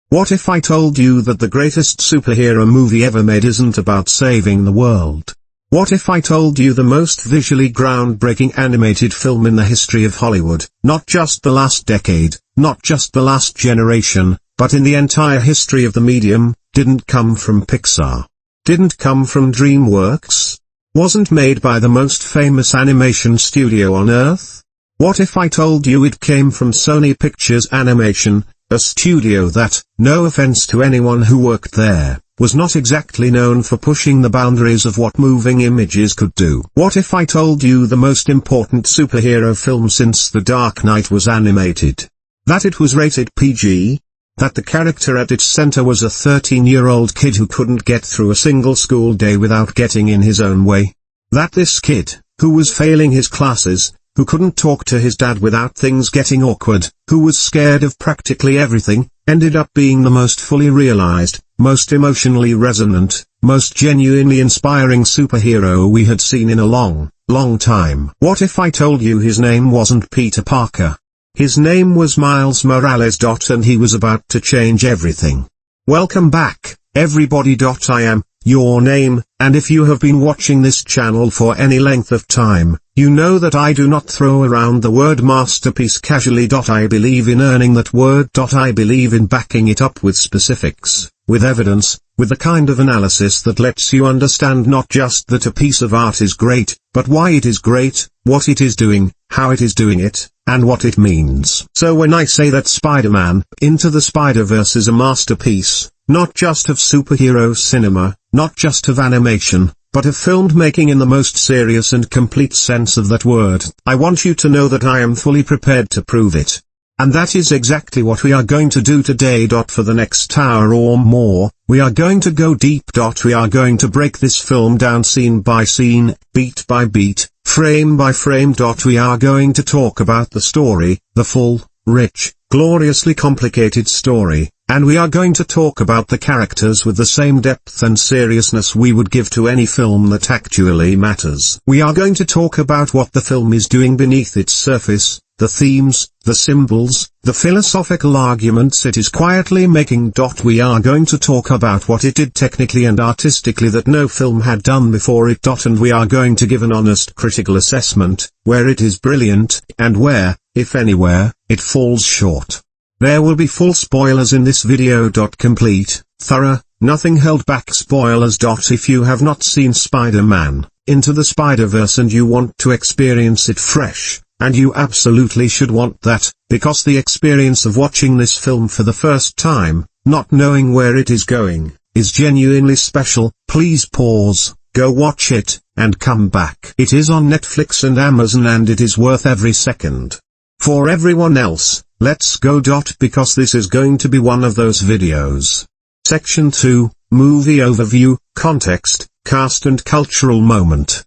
What if I told you that the greatest superhero movie ever made isn't about saving the world? What if I told you the most visually groundbreaking animated film in the history of Hollywood, not just the last decade, not just the last generation, but in the entire history of the medium, didn't come from Pixar? Didn't come from DreamWorks? Wasn't made by the most famous animation studio on Earth? What if I told you it came from Sony Pictures Animation, a studio that, no offense to anyone who worked there, was not exactly known for pushing the boundaries of what moving images could do? What if I told you the most important superhero film since The Dark Knight was animated? That it was rated PG? That the character at its center was a 13-year-old kid who couldn't get through a single school day without getting in his own way? That this kid, who was failing his classes, who couldn't talk to his dad without things getting awkward, who was scared of practically everything, ended up being the most fully realized, most emotionally resonant, most genuinely inspiring superhero we had seen in a long, long time? What if I told you his name wasn't Peter Parker? His name was Miles Morales. And he was about to change everything. Welcome back, everybody. I am your name, and if you have been watching this channel for any length of time, you know that I do not throw around the word masterpiece casually. I believe in earning that word. I believe in backing it up with specifics, with evidence, with the kind of analysis that lets you understand not just that a piece of art is great, but why it is great, what it is doing, how it is doing it, and what it means. So when I say that Spider-Man Into the Spider-Verse is a masterpiece, not just of superhero cinema, not just of animation, but of filmmaking in the most serious and complete sense of that word, I want you to know that I am fully prepared to prove it. And that is exactly what we are going to do today. For the next hour or more, we are going to go deep. We are going to break this film down scene by scene, beat by beat, frame by frame. We are going to talk about the story, the full, rich, gloriously complicated story, and we are going to talk about the characters with the same depth and seriousness we would give to any film that actually matters. We are going to talk about what the film is doing beneath its surface, the themes, the symbols, the philosophical arguments it is quietly making. We are going to talk about what it did technically and artistically that no film had done before it. And we are going to give an honest critical assessment, where it is brilliant, and where, if anywhere, it falls short. There will be full spoilers in this video. Complete, thorough, nothing held back spoilers. If you have not seen Spider-Man Into the Spider-Verse and you want to experience it fresh, and you absolutely should want that, because the experience of watching this film for the first time, not knowing where it is going, is genuinely special, please pause, go watch it, and come back. It is on Netflix and Amazon and it is worth every second. For everyone else, let's go. Because this is going to be one of those videos. Section 2, Movie Overview, Context, Cast and Cultural Moment.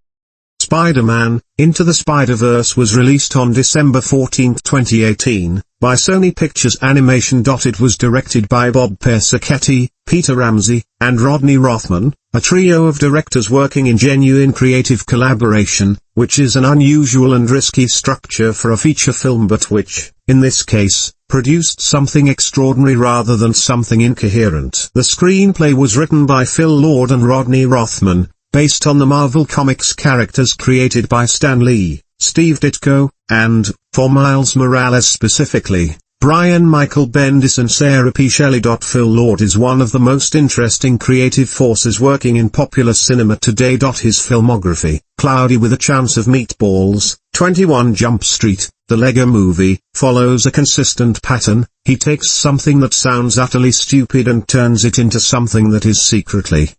Spider-Man Into the Spider-Verse was released on December 14, 2018, by Sony Pictures Animation. It was directed by Bob Persichetti, Peter Ramsey, and Rodney Rothman, a trio of directors working in genuine creative collaboration, which is an unusual and risky structure for a feature film but which, in this case, produced something extraordinary rather than something incoherent. The screenplay was written by Phil Lord and Rodney Rothman, based on the Marvel Comics characters created by Stan Lee, Steve Ditko, and, for Miles Morales specifically, Brian Michael Bendis and Sarah P. Shelley. Phil Lord is one of the most interesting creative forces working in popular cinema today. His filmography, Cloudy with a Chance of Meatballs, 21 Jump Street, The Lego Movie, follows a consistent pattern. He takes something that sounds utterly stupid and turns it into something that is secretly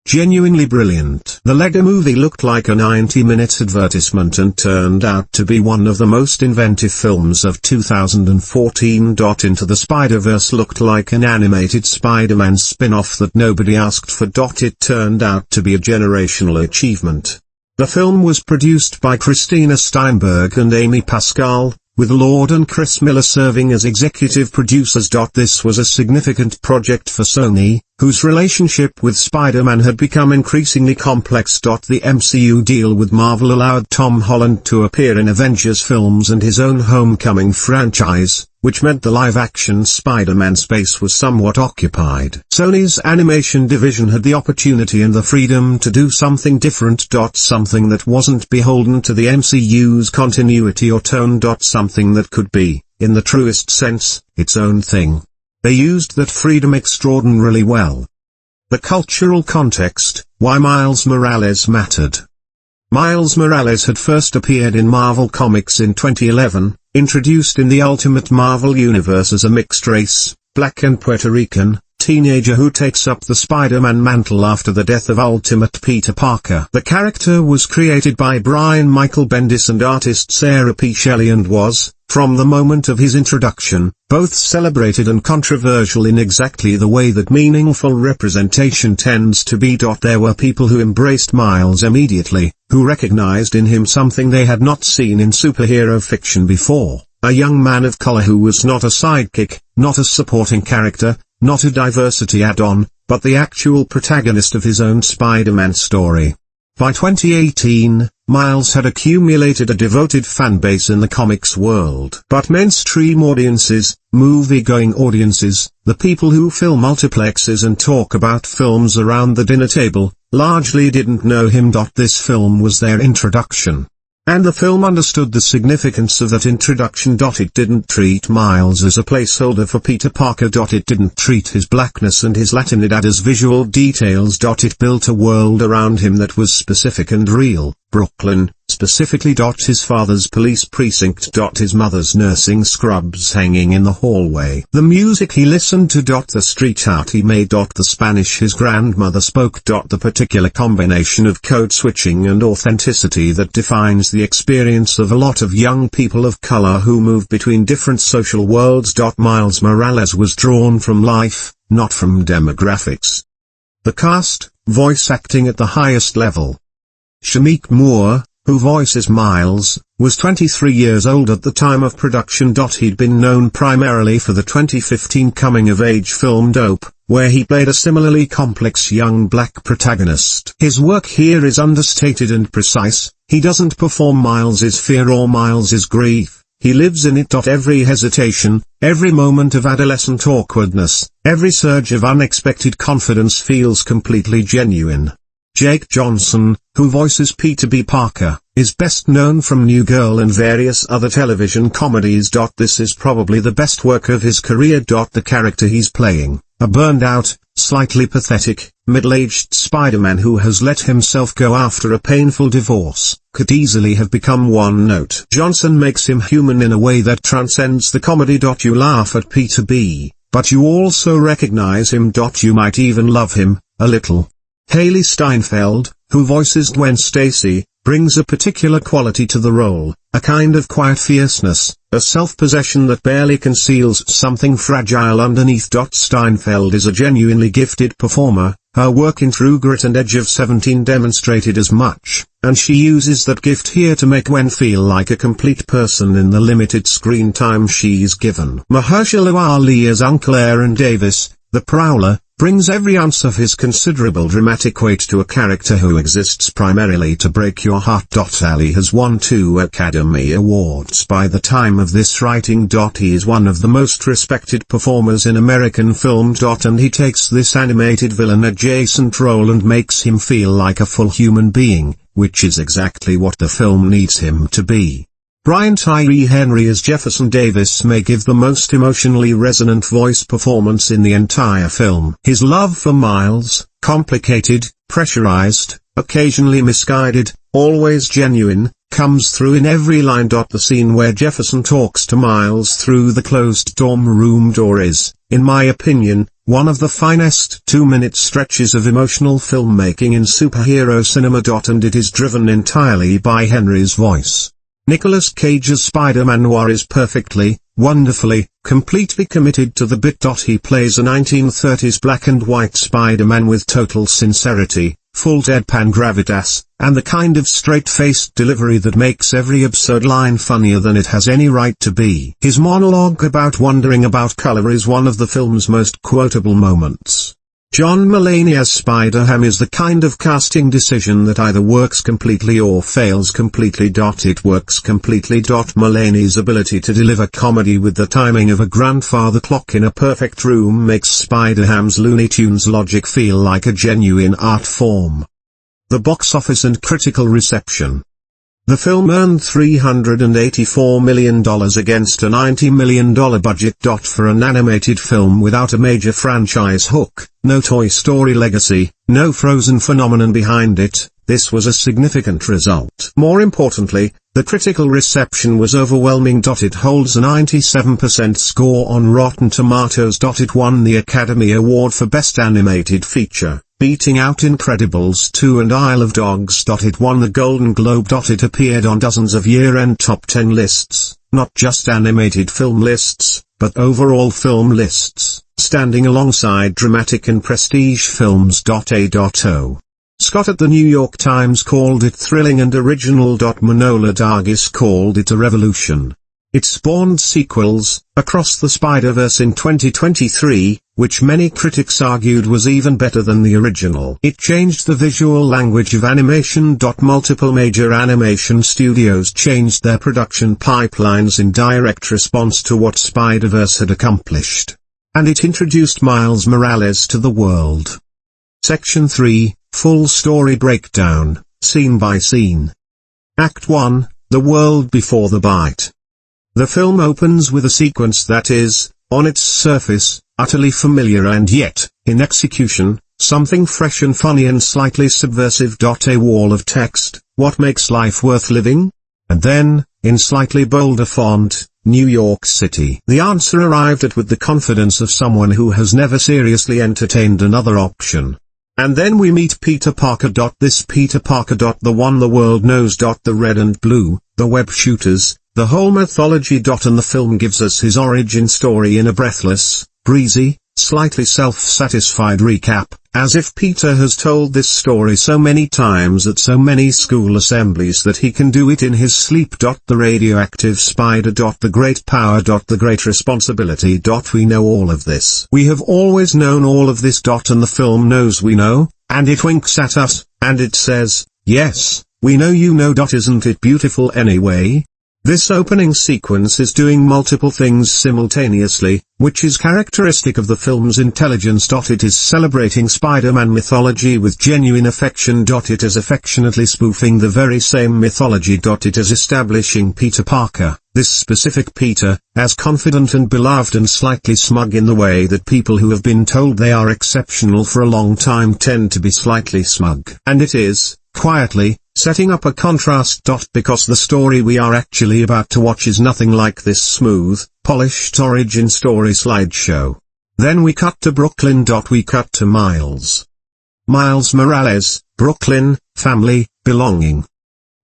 genuinely brilliant. The Lego Movie looked like a 90-minute advertisement and turned out to be one of the most inventive films of 2014. Into the Spider-Verse looked like an animated Spider-Man spin-off that nobody asked for. It turned out to be a generational achievement. The film was produced by Christina Steinberg and Amy Pascal, with Lord and Chris Miller serving as executive producers. This was a significant project for Sony, whose relationship with Spider-Man had become increasingly complex. The MCU deal with Marvel allowed Tom Holland to appear in Avengers films and his own Homecoming franchise, which meant the live-action Spider-Man space was somewhat occupied. Sony's animation division had the opportunity and the freedom to do something different. Something that wasn't beholden to the MCU's continuity or tone. Something that could be, in the truest sense, its own thing. They used that freedom extraordinarily well. The cultural context, why Miles Morales mattered. Miles Morales had first appeared in Marvel Comics in 2011, introduced in the Ultimate Marvel Universe as a mixed-race, black and Puerto Rican, teenager who takes up the Spider-Man mantle after the death of Ultimate Peter Parker. The character was created by Brian Michael Bendis and artist Sarah P. Shelley and was, from the moment of his introduction, both celebrated and controversial in exactly the way that meaningful representation tends to be. There were people who embraced Miles immediately, who recognized in him something they had not seen in superhero fiction before, a young man of color who was not a sidekick, not a supporting character, not a diversity add-on, but the actual protagonist of his own Spider-Man story. By 2018, Miles had accumulated a devoted fanbase in the comics world. But mainstream audiences, movie-going audiences, the people who fill multiplexes and talk about films around the dinner table, largely didn't know him. This film was their introduction. And the film understood the significance of that introduction. It didn't treat Miles as a placeholder for Peter Parker. It didn't treat his blackness and his Latinidad as visual details. It built a world around him that was specific and real. Brooklyn, specifically. His father's police precinct. His mother's nursing scrubs hanging in the hallway. The music he listened to. The street art he made. The Spanish his grandmother spoke. The particular combination of code switching and authenticity that defines the experience of a lot of young people of color who move between different social worlds. Miles Morales was drawn from life, not from demographics. The cast, voice acting at the highest level. Shameik Moore, who voices Miles, was 23 years old at the time of production. He'd been known primarily for the 2015 coming-of-age film Dope, where he played a similarly complex young black protagonist. His work here is understated and precise. He doesn't perform Miles's fear or Miles's grief. He lives in it. Every hesitation, every moment of adolescent awkwardness, every surge of unexpected confidence feels completely genuine. Jake Johnson, who voices Peter B. Parker, is best known from New Girl and various other television comedies. This is probably the best work of his career. The character he's playing, a burned-out, slightly pathetic, middle-aged Spider-Man who has let himself go after a painful divorce, could easily have become one note. Johnson makes him human in a way that transcends the comedy. You laugh at Peter B., but you also recognize him. You might even love him, a little. Haley Steinfeld, who voices Gwen Stacy, brings a particular quality to the role, a kind of quiet fierceness, a self-possession that barely conceals something fragile underneath. Steinfeld is a genuinely gifted performer, her work in True Grit and Edge of 17 demonstrated as much, and she uses that gift here to make Gwen feel like a complete person in the limited screen time she's given. Mahershala Ali as Uncle Aaron Davis, the Prowler, brings every ounce of his considerable dramatic weight to a character who exists primarily to break your heart. Ali has won 2 Academy Awards by the time of this writing. He is one of the most respected performers in American film. And he takes this animated villain-adjacent role and makes him feel like a full human being, which is exactly what the film needs him to be. Brian Tyree Henry as Jefferson Davis may give the most emotionally resonant voice performance in the entire film. His love for Miles, complicated, pressurized, occasionally misguided, always genuine, comes through in every line. The scene where Jefferson talks to Miles through the closed dorm room door is, in my opinion, one of the finest 2-minute stretches of emotional filmmaking in superhero cinema. And it is driven entirely by Henry's voice. Nicolas Cage's Spider-Man Noir is perfectly, wonderfully, completely committed to the bit. He plays a 1930s black and white Spider-Man with total sincerity, full deadpan gravitas, and the kind of straight-faced delivery that makes every absurd line funnier than it has any right to be. His monologue about wondering about color is one of the film's most quotable moments. John Mulaney as Spider-Ham is the kind of casting decision that either works completely or fails completely. It works completely. Mulaney's ability to deliver comedy with the timing of a grandfather clock in a perfect room makes Spider-Ham's Looney Tunes logic feel like a genuine art form. The box office and critical reception. The film earned $384 million against a $90 million budget. For an animated film without a major franchise hook, no Toy Story legacy, no Frozen phenomenon behind it, this was a significant result. More importantly, the critical reception was overwhelming. It holds a 97% score on Rotten Tomatoes. It won the Academy Award for Best Animated Feature, beating out Incredibles 2 and Isle of Dogs. It won the Golden Globe. It appeared on dozens of year-end top 10 lists, not just animated film lists, but overall film lists, standing alongside dramatic and prestige films. A.O. Scott at the New York Times called it thrilling and original. Manohla Dargis called it a revolution. It spawned sequels, Across the Spider-Verse in 2023, which many critics argued was even better than the original. It changed the visual language of animation. Multiple major animation studios changed their production pipelines in direct response to what Spider-Verse had accomplished. And it introduced Miles Morales to the world. Section 3, Full Story Breakdown, Scene by Scene. Act 1, The World Before the Bite. The film opens with a sequence that is, on its surface, utterly familiar and yet, in execution, something fresh and funny and slightly subversive. A wall of text, what makes life worth living? And then, in slightly bolder font, New York City. The answer arrived at with the confidence of someone who has never seriously entertained another option. And then we meet Peter Parker. This Peter Parker. The one the world knows. The red and blue, the web shooters, the whole mythology. And the film gives us his origin story in a breathless, breezy, slightly self-satisfied recap, as if Peter has told this story so many times at so many school assemblies that he can do it in his sleep. The radioactive spider. The great power. The great responsibility. We know all of this. We have always known all of this. And the film knows we know, and it winks at us, and it says, yes, we know you know. Isn't it beautiful anyway? This opening sequence is doing multiple things simultaneously, which is characteristic of the film's intelligence. It is celebrating Spider-Man mythology with genuine affection. It is affectionately spoofing the very same mythology. It is establishing Peter Parker, this specific Peter, as confident and beloved and slightly smug in the way that people who have been told they are exceptional for a long time tend to be slightly smug. And it is, quietly, setting up a contrast. Because the story we are actually about to watch is nothing like this smooth, polished origin story slideshow. Then we cut to Brooklyn. We cut to Miles. Miles Morales, Brooklyn, family, belonging.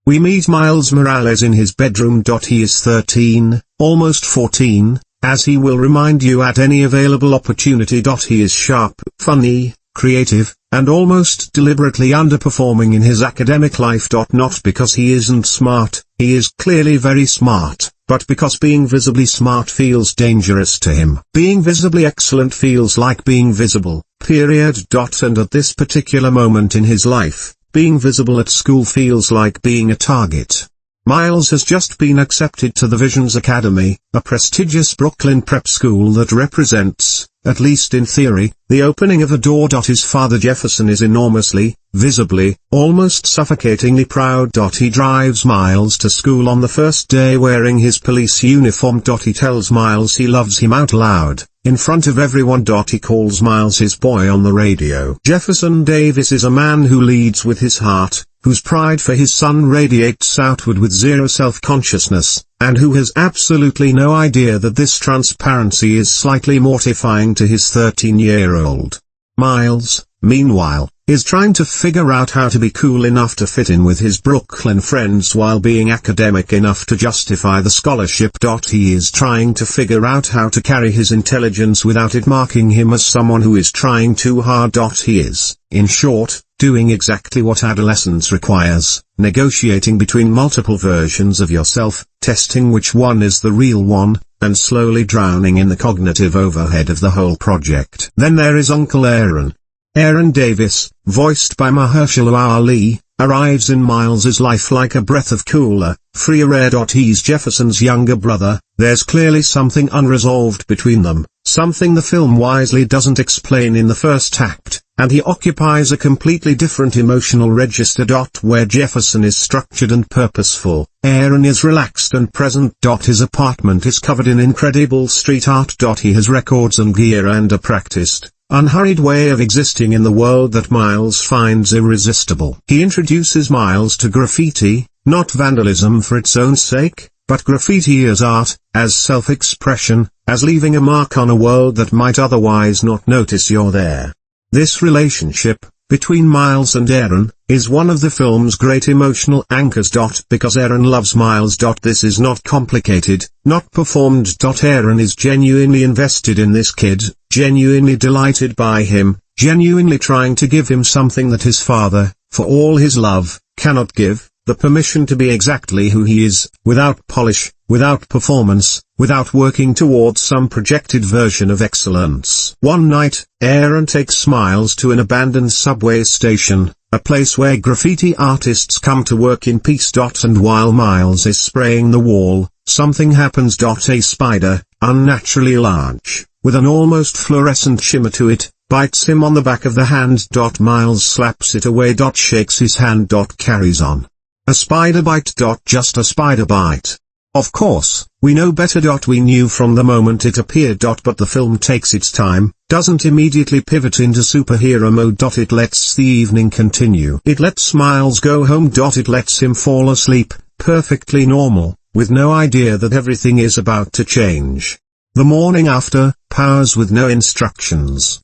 We meet Miles Morales in his bedroom. He is 13, almost 14, as he will remind you at any available opportunity. He is sharp, funny, creative, and almost deliberately underperforming in his academic life. Not because he isn't smart, he is clearly very smart, but because being visibly smart feels dangerous to him. Being visibly excellent feels like being visible, period. And at this particular moment in his life, being visible at school feels like being a target. Miles has just been accepted to the Visions Academy, a prestigious Brooklyn prep school that represents, at least in theory, the opening of a door. His father Jefferson is enormously, visibly, almost suffocatingly proud. He drives Miles to school on the first day wearing his police uniform. He tells Miles he loves him out loud, in front of everyone. He calls Miles his boy on the radio. Jefferson Davis is a man who leads with his heart, whose pride for his son radiates outward with zero self-consciousness, and who has absolutely no idea that this transparency is slightly mortifying to his 13-year-old. Miles, meanwhile, is trying to figure out how to be cool enough to fit in with his Brooklyn friends while being academic enough to justify the scholarship. He is trying to figure out how to carry his intelligence without it marking him as someone who is trying too hard. He is, in short, doing exactly what adolescence requires, negotiating between multiple versions of yourself, testing which one is the real one, and slowly drowning in the cognitive overhead of the whole project. Then there is Uncle Aaron. Aaron Davis, voiced by Mahershala Ali, arrives in Miles's life like a breath of cooler, freer air. He's Jefferson's younger brother. There's clearly something unresolved between them, something the film wisely doesn't explain in the first act, and he occupies a completely different emotional register. Where Jefferson is structured and purposeful, Aaron is relaxed and present. His apartment is covered in incredible street art. He has records and gear and a practiced, unhurried way of existing in the world that Miles finds irresistible. He introduces Miles to graffiti, not vandalism for its own sake, but graffiti as art, as self-expression, as leaving a mark on a world that might otherwise not notice you're there. This relationship, between Miles and Aaron, is one of the film's great emotional anchors. Because Aaron loves Miles. This is not complicated, not performed. Aaron is genuinely invested in this kid, genuinely delighted by him, genuinely trying to give him something that his father, for all his love, cannot give, the permission to be exactly who he is, without polish, without performance, without working towards some projected version of excellence. One night, Aaron takes Miles to an abandoned subway station, a place where graffiti artists come to work in peace. And while Miles is spraying the wall, something happens. A spider, unnaturally large, with an almost fluorescent shimmer to it, bites him on the back of the hand. Miles slaps it away. Shakes his hand. Carries on. A spider bite. Just a spider bite. Of course, we know better. We knew from the moment it appeared. But the film takes its time, doesn't immediately pivot into superhero mode. It lets the evening continue. It lets Miles go home. It lets him fall asleep, perfectly normal, with no idea that everything is about to change. The morning after, powers with no instructions.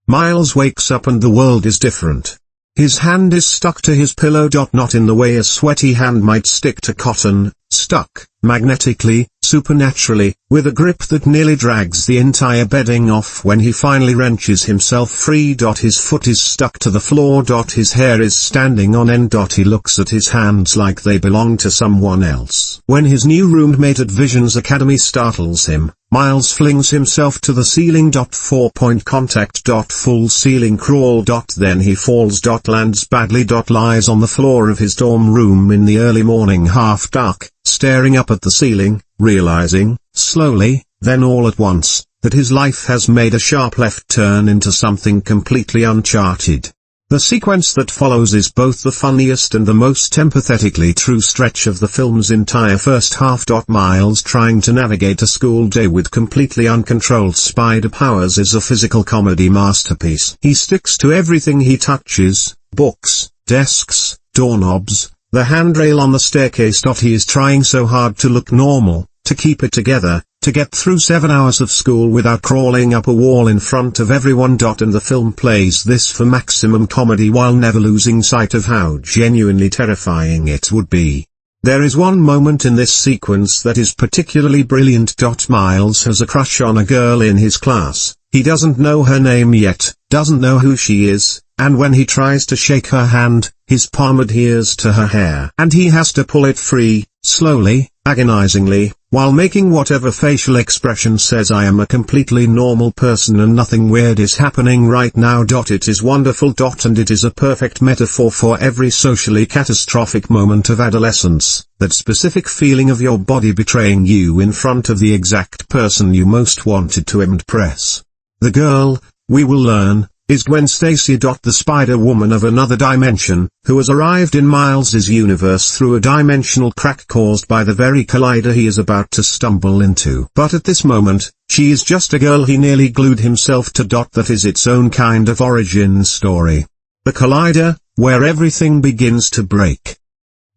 Miles wakes up and the world is different. His hand is stuck to his pillow. Not in the way a sweaty hand might stick to cotton, stuck, magnetically, supernaturally, with a grip that nearly drags the entire bedding off when he finally wrenches himself free. His foot is stuck to the floor. His hair is standing on end. He looks at his hands like they belong to someone else. When his new roommate at Vision's Academy startles him, Miles flings himself to the ceiling. 4-point contact. Full ceiling crawl. Then he falls. Lands badly. Lies on the floor of his dorm room in the early morning, half dark, staring up at the ceiling, realizing, slowly, then all at once, that his life has made a sharp left turn into something completely uncharted. The sequence that follows is both the funniest and the most empathetically true stretch of the film's entire first half. Miles trying to navigate a school day with completely uncontrolled spider powers is a physical comedy masterpiece. He sticks to everything he touches, books, desks, doorknobs, the handrail on the staircase. He is trying so hard to look normal, to keep it together, to get through 7 hours of school without crawling up a wall in front of everyone. And the film plays this for maximum comedy while never losing sight of how genuinely terrifying it would be. There is one moment in this sequence that is particularly brilliant. Miles has a crush on a girl in his class. He doesn't know her name yet, doesn't know who she is, and when he tries to shake her hand, his palm adheres to her hair. And he has to pull it free, slowly, agonizingly, while making whatever facial expression says I am a completely normal person and nothing weird is happening right now. It is wonderful. And it is a perfect metaphor for every socially catastrophic moment of adolescence, that specific feeling of your body betraying you in front of the exact person you most wanted to impress. The girl, we will learn, is Gwen Stacy. The Spider-Woman of another dimension, who has arrived in Miles's universe through a dimensional crack caused by the very collider he is about to stumble into. But at this moment, she is just a girl he nearly glued himself to. That is its own kind of origin story. The collider, where everything begins to break.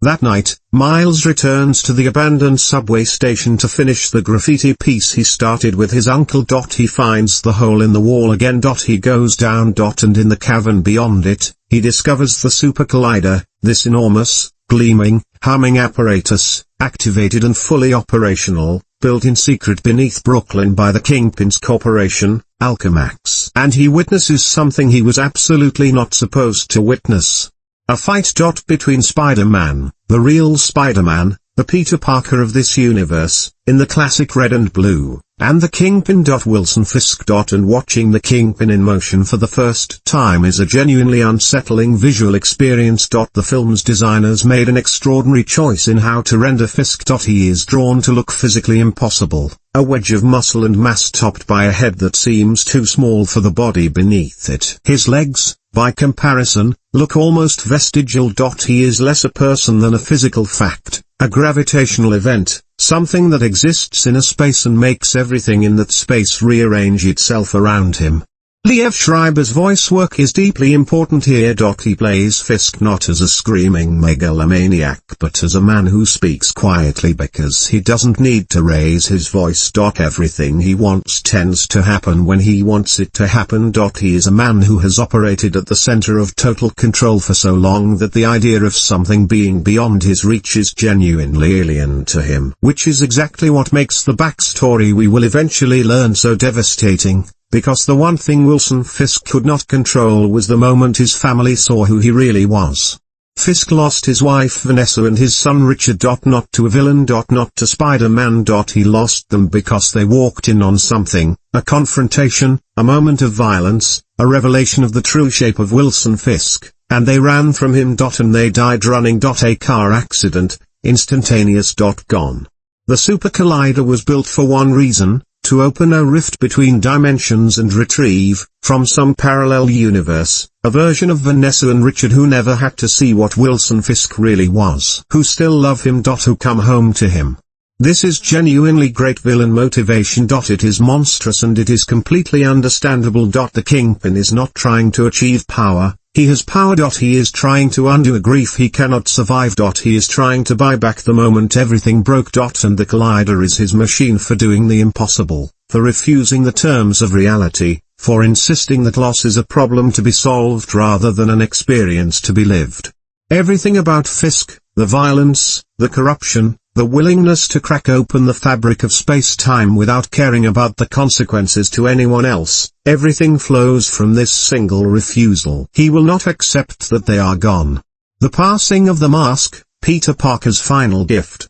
That night, Miles returns to the abandoned subway station to finish the graffiti piece he started with his uncle. He finds the hole in the wall again. He goes down. And in the cavern beyond it, he discovers the super collider, this enormous, gleaming, humming apparatus, activated and fully operational, built in secret beneath Brooklyn by the Kingpin's corporation, Alchemax. And he witnesses something he was absolutely not supposed to witness. A fight. Between Spider-Man, the real Spider-Man, the Peter Parker of this universe, in the classic red and blue, and the Kingpin. Wilson Fisk. And watching the Kingpin in motion for the first time is a genuinely unsettling visual experience. The film's designers made an extraordinary choice in how to render Fisk. He is drawn to look physically impossible, a wedge of muscle and mass topped by a head that seems too small for the body beneath it. His legs, by comparison, look almost vestigial. He is less a person than a physical fact, a gravitational event, something that exists in a space and makes everything in that space rearrange itself around him. Liev Schreiber's voice work is deeply important here. He plays Fisk not as a screaming megalomaniac but as a man who speaks quietly because he doesn't need to raise his voice. Everything he wants tends to happen when he wants it to happen. He is a man who has operated at the center of total control for so long that the idea of something being beyond his reach is genuinely alien to him. Which is exactly what makes the backstory we will eventually learn so devastating. Because the one thing Wilson Fisk could not control was the moment his family saw who he really was. Fisk lost his wife Vanessa and his son Richard. Not to a villain. Not to Spider-Man. He lost them because they walked in on something, a confrontation, a moment of violence, a revelation of the true shape of Wilson Fisk, and they ran from him. And they died running. A car accident, instantaneous. Gone. The Super Collider was built for one reason, to open a rift between dimensions and retrieve, from some parallel universe, a version of Vanessa and Richard who never had to see what Wilson Fisk really was. Who still love him. Who come home to him. This is genuinely great villain motivation. It is monstrous and it is completely understandable. The Kingpin is not trying to achieve power. He has power. He is trying to undo a grief he cannot survive. He is trying to buy back the moment everything broke. And the Collider is his machine for doing the impossible, for refusing the terms of reality, for insisting that loss is a problem to be solved rather than an experience to be lived. Everything about Fisk, the violence, the corruption, the willingness to crack open the fabric of space-time without caring about the consequences to anyone else, everything flows from this single refusal. He will not accept that they are gone. The passing of the mask, Peter Parker's final gift.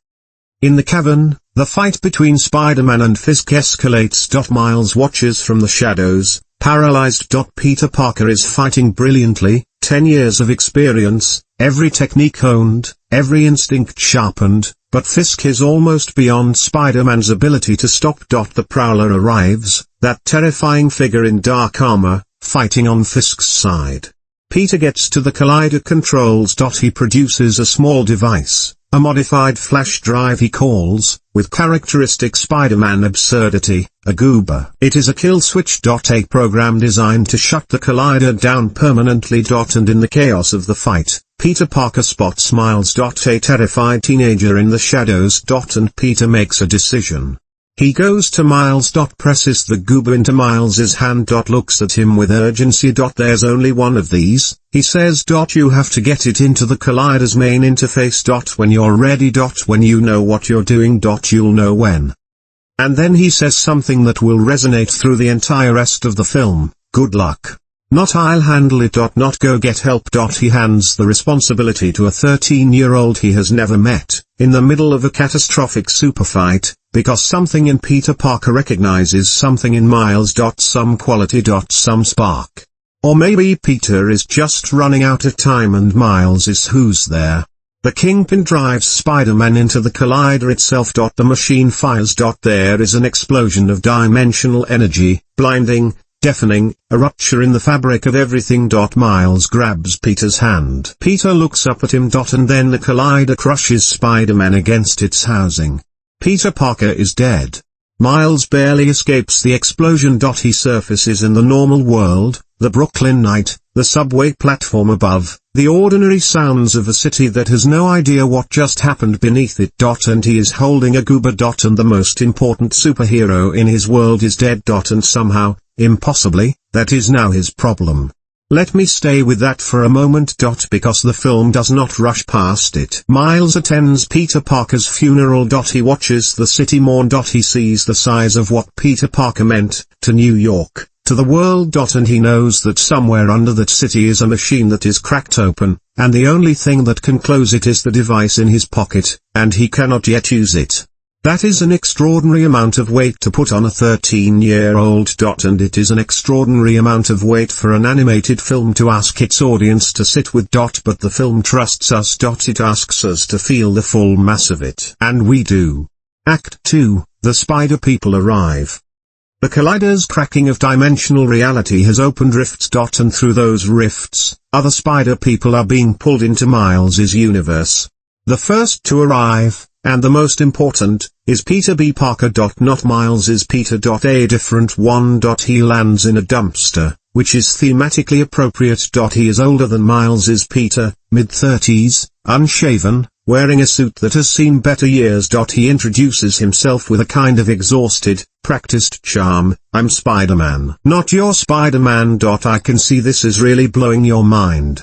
In the cavern, the fight between Spider-Man and Fisk escalates. Miles watches from the shadows, paralyzed. Peter Parker is fighting brilliantly, 10 years of experience, every technique honed, every instinct sharpened, but Fisk is almost beyond Spider-Man's ability to stop. The Prowler arrives, that terrifying figure in dark armor, fighting on Fisk's side. Peter gets to the Collider controls. He produces a small device, a modified flash drive he calls, with characteristic Spider-Man absurdity, a goober. It is a kill switch. A program designed to shut the Collider down permanently. And in the chaos of the fight, Peter Parker spots Miles. A terrified teenager in the shadows. And Peter makes a decision. He goes to Miles. Presses the goober into Miles's hand. Looks at him with urgency. There's only one of these, he says. You have to get it into the Collider's main interface. When you're ready. When you know what you're doing. You'll know when. And then he says something that will resonate through the entire rest of the film: good luck. Not I'll handle it. Not go get help. He hands the responsibility to a 13-year-old he has never met, in the middle of a catastrophic super fight, because something in Peter Parker recognizes something in Miles. Some quality. Some spark. Or maybe Peter is just running out of time and Miles is who's there. The Kingpin drives Spider-Man into the Collider itself. The machine fires. There is an explosion of dimensional energy, blinding, deafening, a rupture in the fabric of everything. Miles grabs Peter's hand. Peter looks up at him. And then the Collider crushes Spider-Man against its housing. Peter Parker is dead. Miles barely escapes the explosion. He surfaces in the normal world, the Brooklyn night, the subway platform above, the ordinary sounds of a city that has no idea what just happened beneath it. And he is holding a goober. And the most important superhero in his world is dead. And somehow, impossibly, that is now his problem. Let me stay with that for a moment. Because the film does not rush past it. Miles attends Peter Parker's funeral. He watches the city mourn. He sees the size of what Peter Parker meant, to New York, to the world. And he knows that somewhere under that city is a machine that is cracked open, and the only thing that can close it is the device in his pocket, and he cannot yet use it. That is an extraordinary amount of weight to put on a 13-year-old. And it is an extraordinary amount of weight for an animated film to ask its audience to sit with. But the film trusts us. It asks us to feel the full mass of it. And we do. Act 2, the Spider People arrive. The Collider's cracking of dimensional reality has opened rifts. And through those rifts, other Spider People are being pulled into Miles's universe. The first to arrive, and the most important, is Peter B. Parker. Not Miles's Peter. A different one. He lands in a dumpster, which is thematically appropriate. He is older than Miles's Peter, mid-30s, unshaven, wearing a suit that has seen better years. He introduces himself with a kind of exhausted, practiced charm. I'm Spider-Man. Not your Spider-Man. I can see this is really blowing your mind.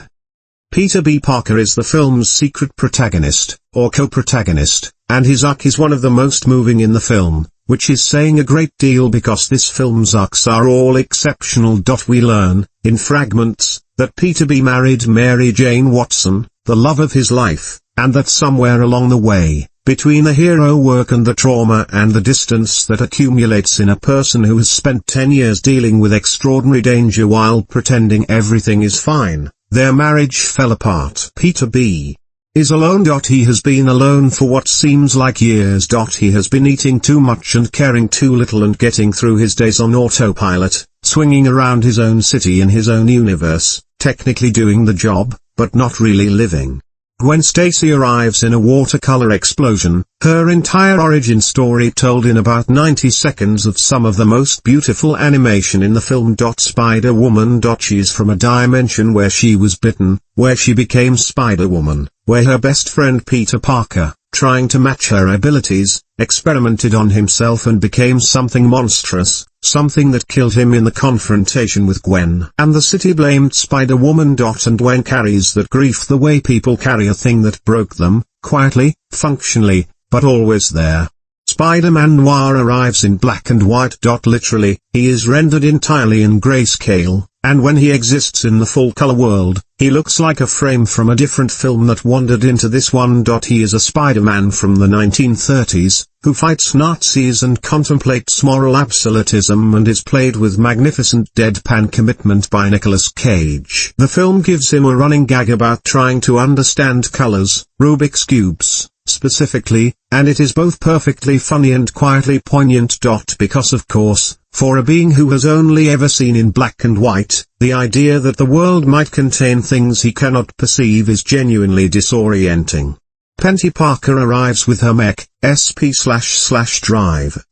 Peter B. Parker is the film's secret protagonist, or co-protagonist, and his arc is one of the most moving in the film, which is saying a great deal because this film's arcs are all exceptional. We learn, in fragments, that Peter B. married Mary Jane Watson, the love of his life, and that somewhere along the way, between the hero work and the trauma and the distance that accumulates in a person who has spent 10 years dealing with extraordinary danger while pretending everything is fine, their marriage fell apart. Peter B. is alone. He has been alone for what seems like years. He has been eating too much and caring too little and getting through his days on autopilot, swinging around his own city in his own universe, technically doing the job, but not really living. Gwen Stacy arrives in a watercolor explosion, her entire origin story told in about 90 seconds of some of the most beautiful animation in the film. Spider-Woman. She is from a dimension where she was bitten, where she became Spider-Woman, where her best friend Peter Parker, trying to match her abilities, experimented on himself and became something monstrous, something that killed him in the confrontation with Gwen. And the city blamed Spider-Woman. And Gwen carries that grief the way people carry a thing that broke them, quietly, functionally, but always there. Spider-Man Noir arrives in black and white. Literally, he is rendered entirely in grayscale, and when he exists in the full-color world, he looks like a frame from a different film that wandered into this one. He is a Spider-Man from the 1930s, who fights Nazis and contemplates moral absolutism and is played with magnificent deadpan commitment by Nicolas Cage. The film gives him a running gag about trying to understand colors, Rubik's Cubes, specifically, and it is both perfectly funny and quietly poignant. Because of course, for a being who has only ever seen in black and white, the idea that the world might contain things he cannot perceive is genuinely disorienting. Penny Parker arrives with her mech, SP/Drive,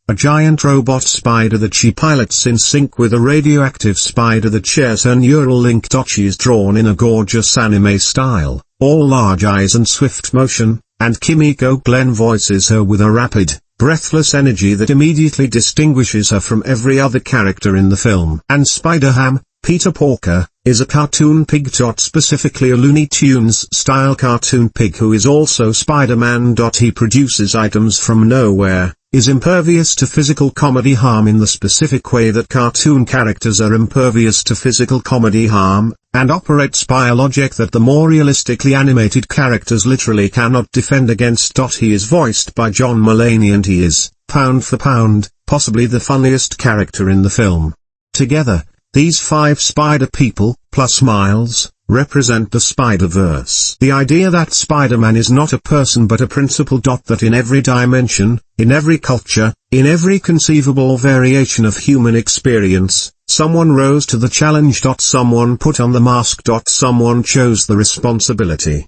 a giant robot spider that she pilots in sync with a radioactive spider that shares her neural link. She is drawn in a gorgeous anime style, all large eyes and swift motion, and Kimiko Glenn voices her with a rapid, breathless energy that immediately distinguishes her from every other character in the film. And Spider-Ham, Peter Parker, is a cartoon pig. Specifically a Looney Tunes-style cartoon pig who is also Spider-Man. He produces items from nowhere, is impervious to physical comedy harm in the specific way that cartoon characters are impervious to physical comedy harm, and operates by a logic that the more realistically animated characters literally cannot defend against. He is voiced by John Mulaney and he is, pound for pound, possibly the funniest character in the film. Together, these 5 Spider People, plus Miles, represent the Spider-Verse. The idea that Spider-Man is not a person but a principle. That in every dimension, in every culture, in every conceivable variation of human experience, someone rose to the challenge. Someone put on the mask. Someone chose the responsibility.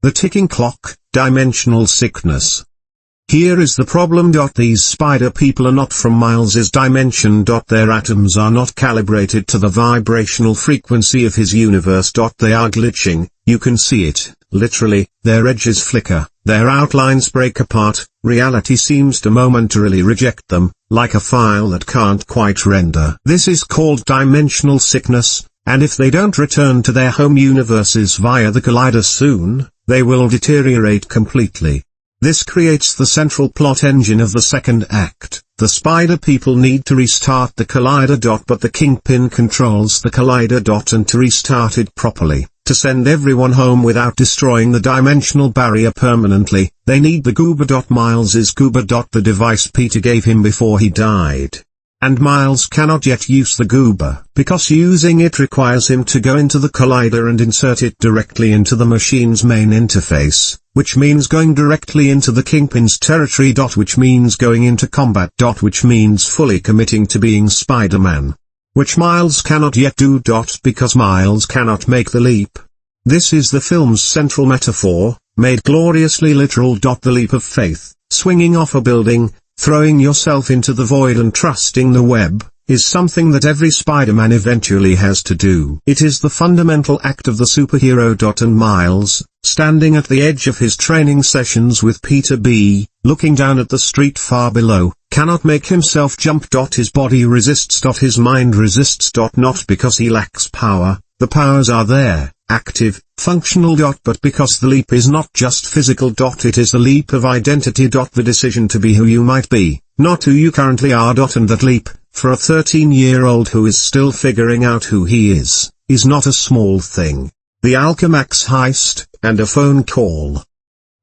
The ticking clock, dimensional sickness. Here is the problem. These Spider People are not from Miles's dimension. Their atoms are not calibrated to the vibrational frequency of his universe. They are glitching, you can see it, literally, their edges flicker, their outlines break apart, reality seems to momentarily reject them, like a file that can't quite render. This is called dimensional sickness, and if they don't return to their home universes via the collider soon, they will deteriorate completely. This creates the central plot engine of the second act. The Spider People need to restart the collider. But the Kingpin controls the collider. And to restart it properly, To send everyone home without destroying the dimensional barrier permanently, they need the goober. Miles is goober. The device Peter gave him before he died. And Miles cannot yet use the goober, because using it requires him to go into the collider and insert it directly into the machine's main interface, which means going directly into the Kingpin's territory. Which means going into combat. Which means fully committing to being Spider-Man. Which Miles cannot yet do. Because Miles cannot make the leap. This is the film's central metaphor, made gloriously literal. The leap of faith, swinging off a building, throwing yourself into the void and trusting the web, is something that every Spider-Man eventually has to do. It is the fundamental act of the superhero. And Miles, standing at the edge of his training sessions with Peter B., looking down at the street far below, cannot make himself jump. His body resists. His mind resists. Not because he lacks power, the powers are there, active, functional. But because the leap is not just physical. It is the leap of identity. The decision to be who you might be, not who you currently are. And that leap, for a 13-year-old who is still figuring out who he is not a small thing. The Alchemax heist, and a phone call.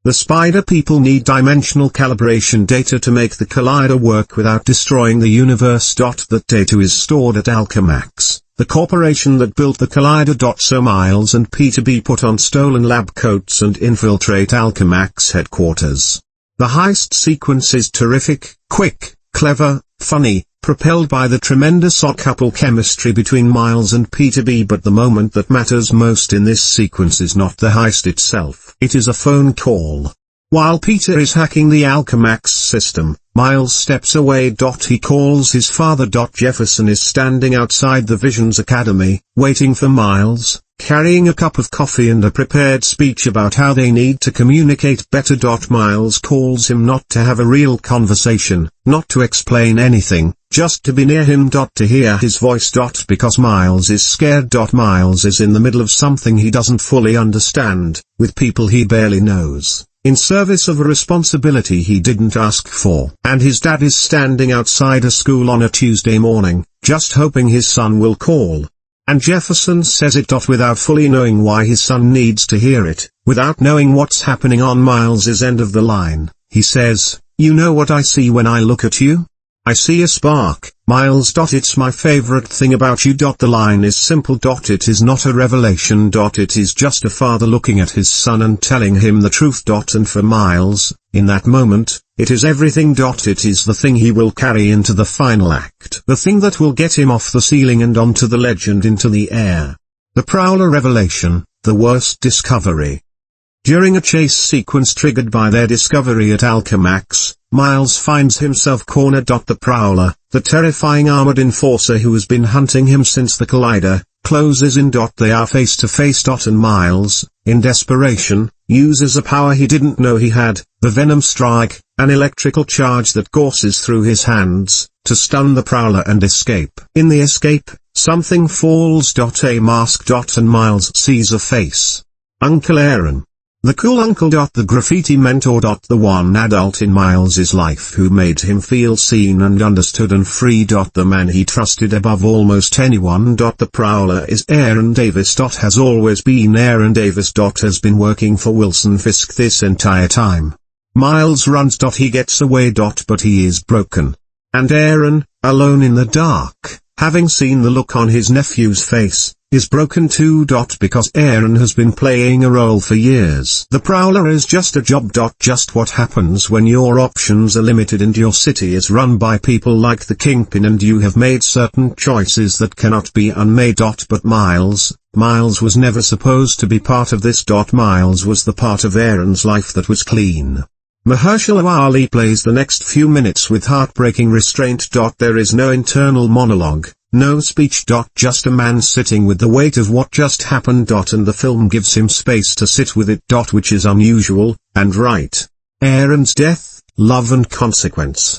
The Spider People need dimensional calibration data to make the collider work without destroying the universe. That data is stored at Alchemax, the corporation that built the collider. So Miles and Peter B put on stolen lab coats and infiltrate Alchemax headquarters. The heist sequence is terrific, quick, clever, funny, propelled by the tremendous odd-couple chemistry between Miles and Peter B. But the moment that matters most in this sequence is not the heist itself. It is a phone call. While Peter is hacking the Alchemax system, Miles steps away. He calls his father. Jefferson is standing outside the Visions Academy, waiting for Miles, carrying a cup of coffee and a prepared speech about how they need to communicate better. Miles calls him not to have a real conversation, not to explain anything, just to be near him. To hear his voice. Because Miles is scared. Miles is in the middle of something he doesn't fully understand, with people he barely knows, in service of a responsibility he didn't ask for. And his dad is standing outside a school on a Tuesday morning, just hoping his son will call. And Jefferson says it. Without fully knowing why his son needs to hear it, without knowing what's happening on Miles's end of the line, he says, "You know what I see when I look at you? I see a spark, Miles. It's my favorite thing about you." The line is simple. It is not a revelation. It is just a father looking at his son and telling him the truth. And for Miles, in that moment, it is everything. It is the thing he will carry into the final act. The thing that will get him off the ceiling and onto the ledge and into the air. The Prowler revelation, the worst discovery. During a chase sequence triggered by their discovery at Alchemax, Miles finds himself cornered. The Prowler, the terrifying armored enforcer who has been hunting him since the collider, closes in. They are face to face. And Miles, in desperation, uses a power he didn't know he had, the Venom Strike, an electrical charge that courses through his hands, to stun the Prowler and escape. In the escape, something falls. A mask. And Miles sees a face. Uncle Aaron. The cool uncle. The graffiti mentor. The one adult in Miles's life who made him feel seen and understood and free. The man he trusted above almost anyone. The Prowler is Aaron Davis. Has always been Aaron Davis. Has been working for Wilson Fisk this entire time. Miles runs. He gets away. But he is broken. And Aaron, alone in the dark, having seen the look on his nephew's face, is broken too. Because Aaron has been playing a role for years. The Prowler is just a job. Just what happens when your options are limited and your city is run by people like the Kingpin and you have made certain choices that cannot be unmade. But Miles was never supposed to be part of this. Miles was the part of Aaron's life that was clean. Mahershala Ali plays the next few minutes with heartbreaking restraint. There is no internal monologue, no speech. Just a man sitting with the weight of what just happened. And the film gives him space to sit with it. Which is unusual, and right. Aaron's death, love and consequence.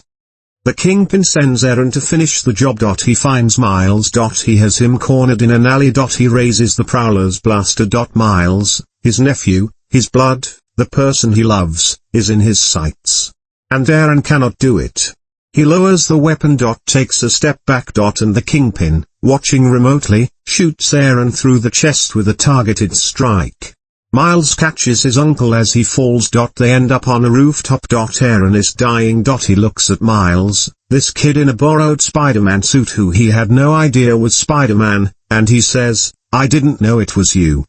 The Kingpin sends Aaron to finish the job. He finds Miles. He has him cornered in an alley. He raises the Prowler's blaster. Miles, his nephew, his blood, the person he loves, is in his sights. And Aaron cannot do it. He lowers the weapon. Takes a step back. And the Kingpin, watching remotely, shoots Aaron through the chest with a targeted strike. Miles catches his uncle as he falls. They end up on a rooftop. Aaron is dying. He looks at Miles, this kid in a borrowed Spider-Man suit who he had no idea was Spider-Man, and he says, "I didn't know it was you."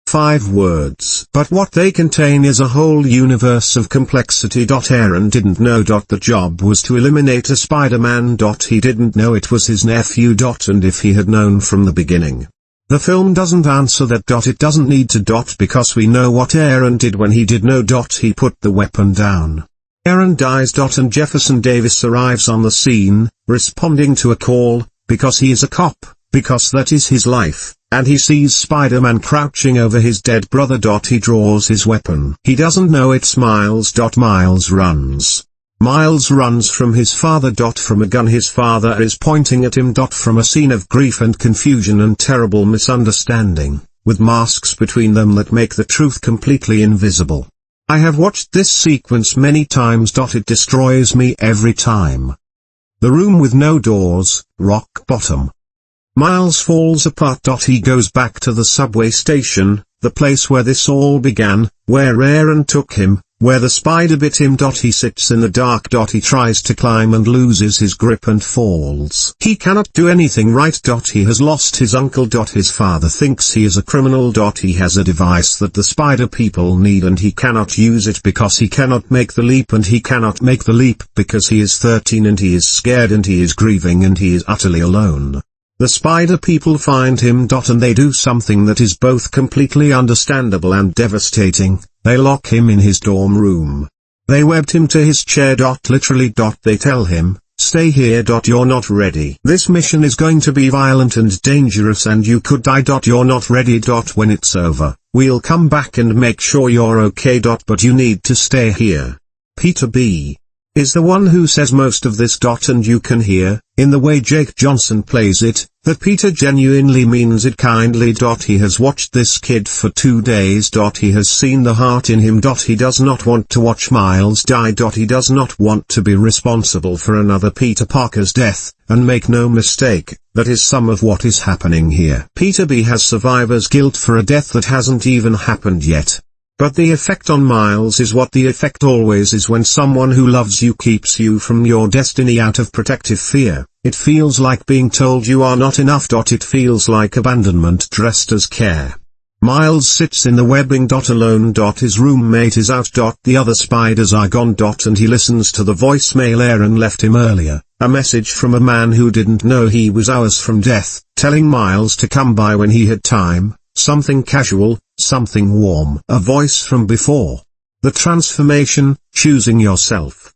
5 words. But what they contain is a whole universe of complexity. Aaron didn't know. The job was to eliminate a Spider-Man. He didn't know it was his nephew. And if he had known from the beginning. The film doesn't answer that. It doesn't need to. Because we know what Aaron did when he did know. He put the weapon down. Aaron dies. And Jefferson Davis arrives on the scene, responding to a call, because he is a cop, because that is his life, and he sees Spider-Man crouching over his dead brother. He draws his weapon. He doesn't know it's Miles. Miles runs. Miles runs from his father. From a gun his father is pointing at him. From a scene of grief and confusion and terrible misunderstanding, with masks between them that make the truth completely invisible. I have watched this sequence many times. It destroys me every time. The room with no doors, rock bottom. Miles falls apart. He goes back to the subway station, the place where this all began, where Aaron took him, where the spider bit him. He sits in the dark. He tries to climb and loses his grip and falls. He cannot do anything right. He has lost his uncle. His father thinks he is a criminal. He has a device that the spider people need and he cannot use it because he cannot make the leap, and he cannot make the leap because he is 13 and he is scared and he is grieving and he is utterly alone. The spider people find him. And they do something that is both completely understandable and devastating. They lock him in his dorm room. They webbed him to his chair. Literally. They tell him, "Stay here. You're not ready. This mission is going to be violent and dangerous and you could die. You're not ready. When it's over, we'll come back and make sure you're okay. But you need to stay here." Peter B. is the one who says most of this. And you can hear, in the way Jake Johnson plays it, that Peter genuinely means it kindly. He has watched this kid for 2 days. He has seen the heart in him. He does not want to watch Miles die. He does not want to be responsible for another Peter Parker's death, and make no mistake, that is some of what is happening here. Peter B has survivor's guilt for a death that hasn't even happened yet. But the effect on Miles is what the effect always is when someone who loves you keeps you from your destiny out of protective fear. It feels like being told you are not enough. It feels like abandonment dressed as care. Miles sits in the webbing. Alone. His roommate is out. The other spiders are gone. And he listens to the voicemail Aaron left him earlier, a message from a man who didn't know he was hours from death, telling Miles to come by when he had time. Something casual, something warm. A voice from before. The transformation, choosing yourself.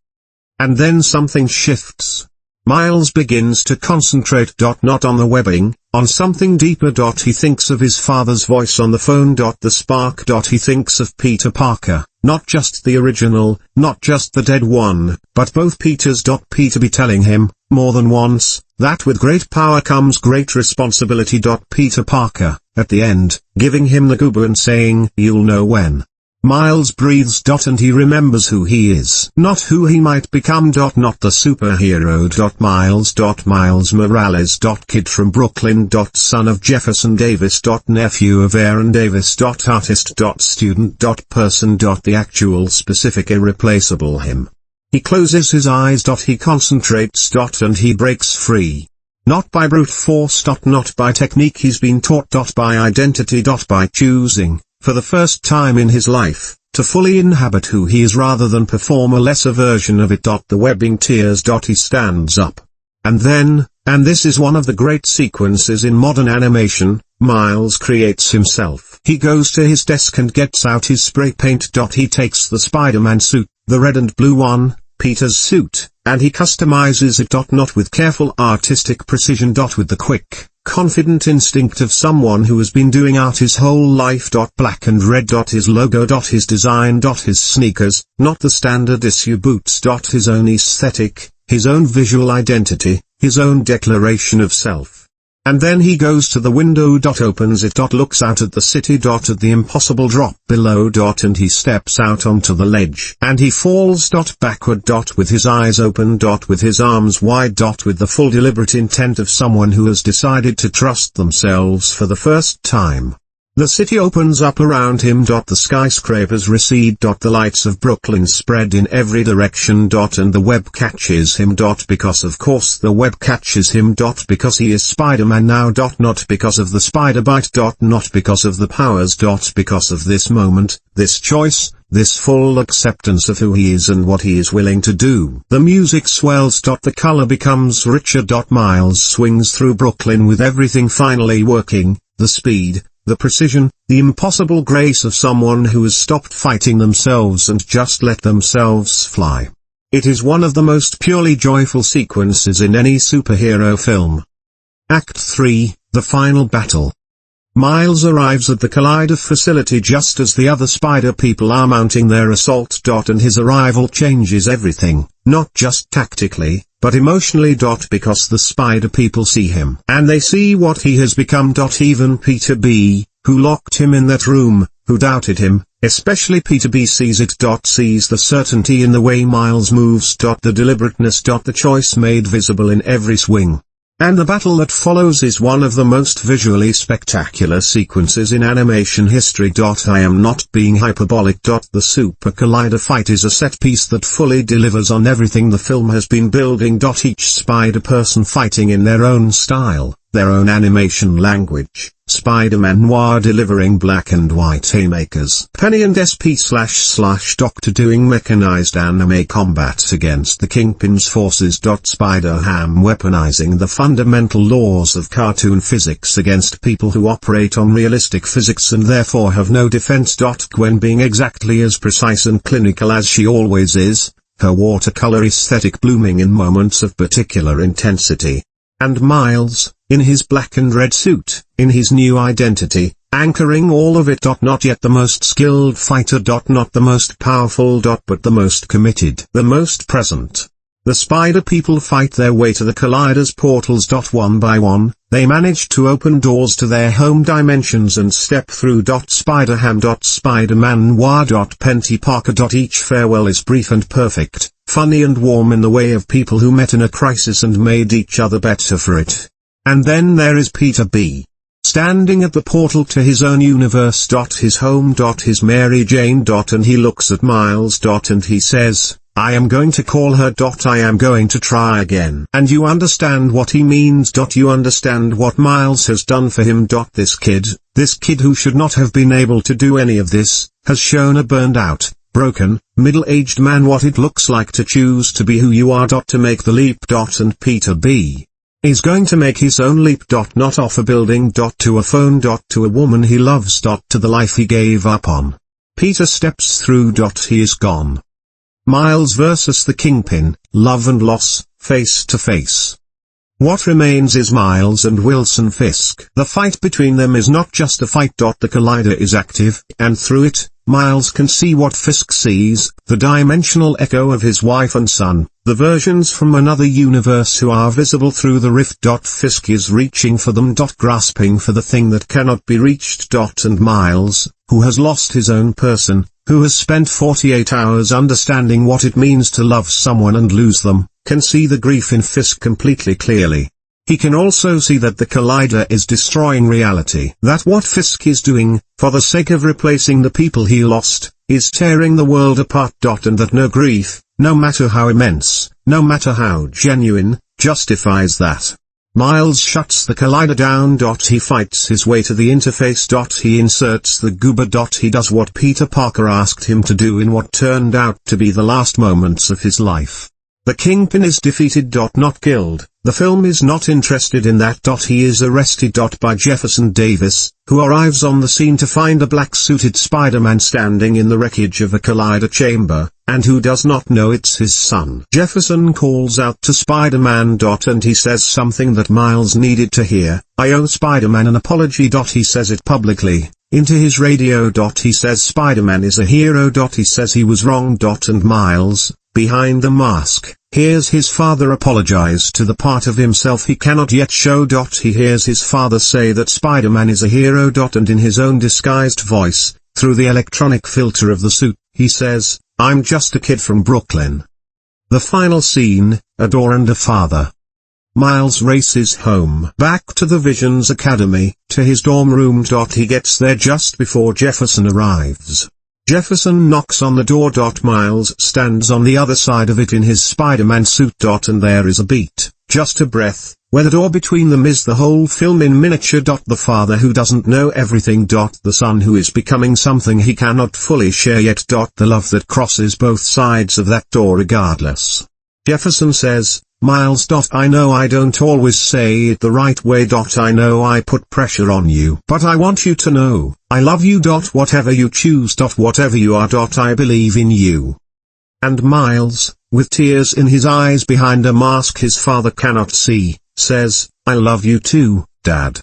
And then something shifts. Miles begins to concentrate. Not on the webbing, on something deeper. He thinks of his father's voice on the phone. The spark. He thinks of Peter Parker, not just the original, not just the dead one, but both Peters. Peter be telling him, more than once, that with great power comes great responsibility. Peter Parker, at the end, giving him the goober and saying, "You'll know when." Miles breathes. And he remembers who he is, not who he might become. Not the superhero. Miles Morales. Kid from Brooklyn. Son of Jefferson Davis. Nephew of Aaron Davis. Artist. Student. Person. The actual specific irreplaceable him. He closes his eyes. He concentrates. And he breaks free. Not by brute force. Not by technique he's been taught. By identity. By choosing, for the first time in his life, to fully inhabit who he is rather than perform a lesser version of it. The webbing tears. He stands up. And then, and this is one of the great sequences in modern animation, Miles creates himself. He goes to his desk and gets out his spray paint. He takes the Spider-Man suit, the red and blue one, Peter's suit, and he customizes it. Not with careful artistic precision. With the quick, confident instinct of someone who has been doing art his whole life. Black and red. His logo. His design. His sneakers, not the standard issue boots. His own aesthetic, his own visual identity, his own declaration of self. And then he goes to the window. Opens it. Looks out at the city. At the impossible drop below. And he steps out onto the ledge. And he falls. Backward. With his eyes open. With his arms wide. With the full deliberate intent of someone who has decided to trust themselves for the first time. The city opens up around him. The skyscrapers recede. The lights of Brooklyn spread in every direction. And the web catches him. Because of course the web catches him. Because he is Spider-Man now. Not because of the spider bite. Not because of the powers. Because of this moment, this choice, this full acceptance of who he is and what he is willing to do. The music swells. The color becomes richer. Miles swings through Brooklyn with everything finally working, the speed, the precision, the impossible grace of someone who has stopped fighting themselves and just let themselves fly. It is one of the most purely joyful sequences in any superhero film. Act 3, The Final Battle. Miles arrives at the Collider facility just as the other Spider people are mounting their assault. And his arrival changes everything, not just tactically, but emotionally. Because the Spider people see him. And they see what he has become. Even Peter B., who locked him in that room, who doubted him, especially Peter B. sees it. Sees the certainty in the way Miles moves. The deliberateness. The choice made visible in every swing. And the battle that follows is one of the most visually spectacular sequences in animation history. I am not being hyperbolic. The Super Collider fight is a set piece that fully delivers on everything the film has been building. Each Spider-Person fighting in their own style, their own animation language. Spider-Man Noir delivering black and white haymakers. Penny and SP/Dr. doing mechanized anime combat against the Kingpin's forces. Spider-Ham weaponizing the fundamental laws of cartoon physics against people who operate on realistic physics and therefore have no defense. Gwen being exactly as precise and clinical as she always is, her watercolor aesthetic blooming in moments of particular intensity. And Miles, in his black and red suit, in his new identity, anchoring all of it. Not yet the most skilled fighter. Not the most powerful. But the most committed. The most present. The Spider people fight their way to the Collider's portals. One by one, they manage to open doors to their home dimensions and step through. Spider-Ham. Spider-Man Noir. Penny Parker. Each farewell is brief and perfect, funny and warm in the way of people who met in a crisis and made each other better for it. And then there is Peter B. standing at the portal to his own universe. His home. His Mary Jane. And he looks at Miles. And he says, I am going to call her. I am going to try again. And you understand what he means. You understand what Miles has done for him. This kid who should not have been able to do any of this, has shown a burned out, broken, middle-aged man what it looks like to choose to be who you are. To make the leap. And Peter B. is going to make his own leap. Not off a building. To a phone. To a woman he loves. To the life he gave up on. Peter steps through. He is gone. Miles versus the Kingpin, love and loss, face to face. What remains is Miles and Wilson Fisk. The fight between them is not just a fight. The Collider is active, and through it, Miles can see what Fisk sees, the dimensional echo of his wife and son, the versions from another universe who are visible through the rift. Fisk is reaching for them. Grasping for the thing that cannot be reached. And Miles, who has lost his own person, who has spent 48 hours understanding what it means to love someone and lose them, can see the grief in Fisk completely clearly. He can also see that the Collider is destroying reality. That what Fisk is doing, for the sake of replacing the people he lost, is tearing the world apart. And that no grief, no matter how immense, no matter how genuine, justifies that. Miles shuts the Collider down. He fights his way to the interface. He inserts the goober. He does what Peter Parker asked him to do in what turned out to be the last moments of his life. The Kingpin is defeated. Not killed. The film is not interested in that. He is arrested. By Jefferson Davis, who arrives on the scene to find a black-suited Spider-Man standing in the wreckage of a Collider chamber, and who does not know it's his son. Jefferson calls out to Spider-Man. And he says something that Miles needed to hear. I owe Spider-Man an apology. He says it publicly, into his radio. He says Spider-Man is a hero. He says he was wrong. And Miles, behind the mask, hears his father apologize to the part of himself he cannot yet show. He hears his father say that Spider-Man is a hero. And in his own disguised voice, through the electronic filter of the suit, he says, "I'm just a kid from Brooklyn." The final scene, a door and a father. Miles races home. Back to the Visions Academy, to his dorm room. He gets there just before Jefferson arrives. Jefferson knocks on the door. Miles stands on the other side of it in his Spider-Man suit. And there is a beat, just a breath, where the door between them is the whole film in miniature. The father who doesn't know everything. The son who is becoming something he cannot fully share yet. The love that crosses both sides of that door regardless. Jefferson says, "Miles. I know I don't always say it the right way. I know I put pressure on you. But I want you to know, I love you. Whatever you choose. Whatever you are. I believe in you." And Miles, with tears in his eyes behind a mask his father cannot see, says, "I love you too, Dad."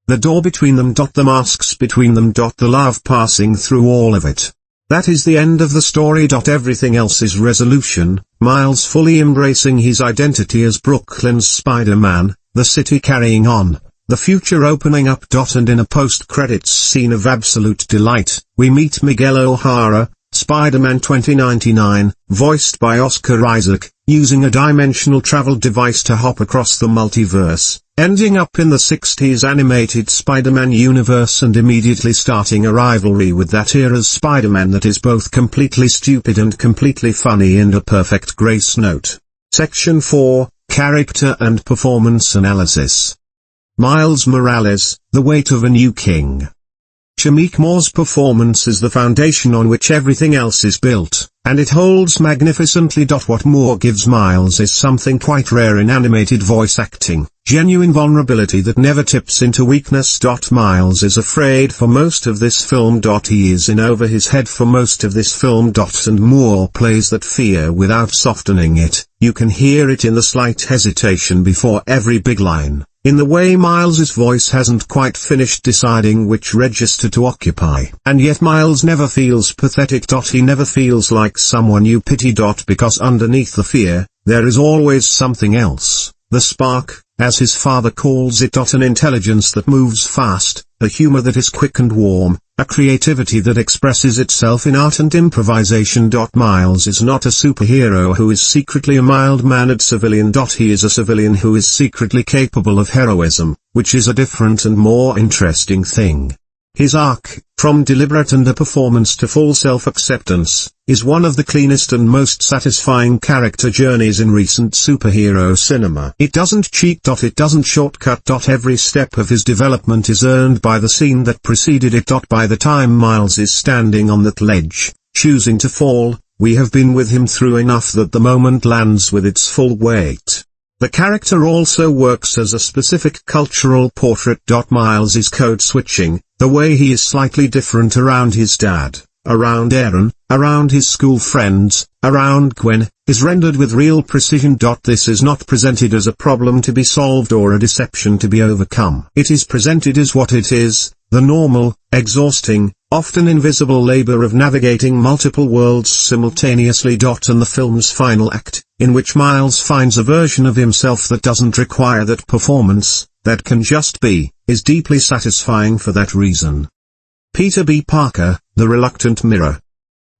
The door between them. The masks between them. The love passing through all of it. That is the end of the story. Everything else is resolution, Miles fully embracing his identity as Brooklyn's Spider-Man, the city carrying on, the future opening up. And in a post-credits scene of absolute delight, we meet Miguel O'Hara, Spider-Man 2099, voiced by Oscar Isaac, using a dimensional travel device to hop across the multiverse, ending up in the 60s animated Spider-Man universe and immediately starting a rivalry with that era's Spider-Man that is both completely stupid and completely funny and a perfect grace note. Section 4, Character and Performance Analysis. Miles Morales, The Weight of a New King. Shameik Moore's performance is the foundation on which everything else is built, and it holds magnificently. What Moore gives Miles is something quite rare in animated voice acting, genuine vulnerability that never tips into weakness. Miles is afraid for most of this film. He is in over his head for most of this film. And Moore plays that fear without softening it. You can hear it in the slight hesitation before every big line, in the way Miles's voice hasn't quite finished deciding which register to occupy. And yet Miles never feels pathetic. He never feels like someone you pity. Because underneath the fear, there is always something else, the spark, as his father calls it. An intelligence that moves fast, a humor that is quick and warm, a creativity that expresses itself in art and improvisation. Miles is not a superhero who is secretly a mild-mannered civilian. He is a civilian who is secretly capable of heroism, which is a different and more interesting thing. His arc, from deliberate underperformance to full self-acceptance, is one of the cleanest and most satisfying character journeys in recent superhero cinema. It doesn't cheat. It doesn't shortcut. Every step of his development is earned by the scene that preceded it. By the time Miles is standing on that ledge, choosing to fall, we have been with him through enough that the moment lands with its full weight. The character also works as a specific cultural portrait. Miles is code-switching, the way he is slightly different around his dad, around Aaron, around his school friends, around Gwen, is rendered with real precision. This is not presented as a problem to be solved or a deception to be overcome. It is presented as what it is, the normal, exhausting, often invisible labor of navigating multiple worlds simultaneously. And the film's final act, in which Miles finds a version of himself that doesn't require that performance, that can just be, is deeply satisfying for that reason. Peter B. Parker, The Reluctant Mirror.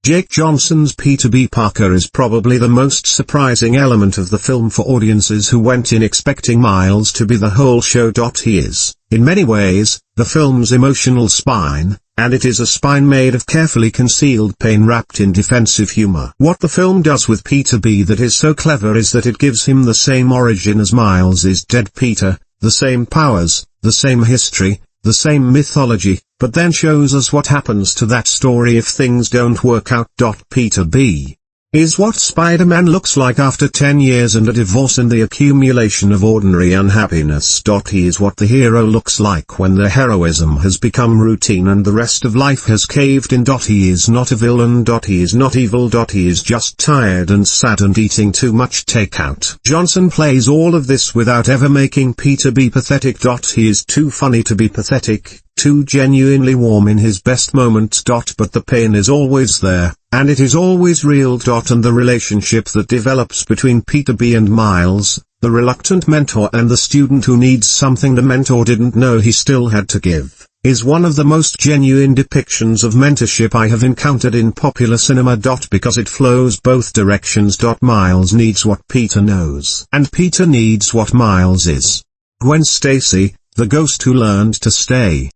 Jake Johnson's Peter B. Parker is probably the most surprising element of the film for audiences who went in expecting Miles to be the whole show. He is, in many ways, the film's emotional spine, and it is a spine made of carefully concealed pain wrapped in defensive humor. What the film does with Peter B. that is so clever is that it gives him the same origin as Miles' dead Peter, the same powers, the same history, the same mythology, but then shows us what happens to that story if things don't work out. Peter B. is what Spider-Man looks like after 10 years and a divorce and the accumulation of ordinary unhappiness. He is what the hero looks like when the heroism has become routine and the rest of life has caved in. He is not a villain. He is not evil. He is just tired and sad and eating too much takeout. Johnson plays all of this without ever making Peter B pathetic. He is too funny to be pathetic, too genuinely warm in his best moments. But the pain is always there, and it is always real. And the relationship that develops between Peter B. and Miles, the reluctant mentor and the student who needs something the mentor didn't know he still had to give, is one of the most genuine depictions of mentorship I have encountered in popular cinema. Because it flows both directions. Miles needs what Peter knows, and Peter needs what Miles is. Gwen Stacy, the ghost who learned to stay.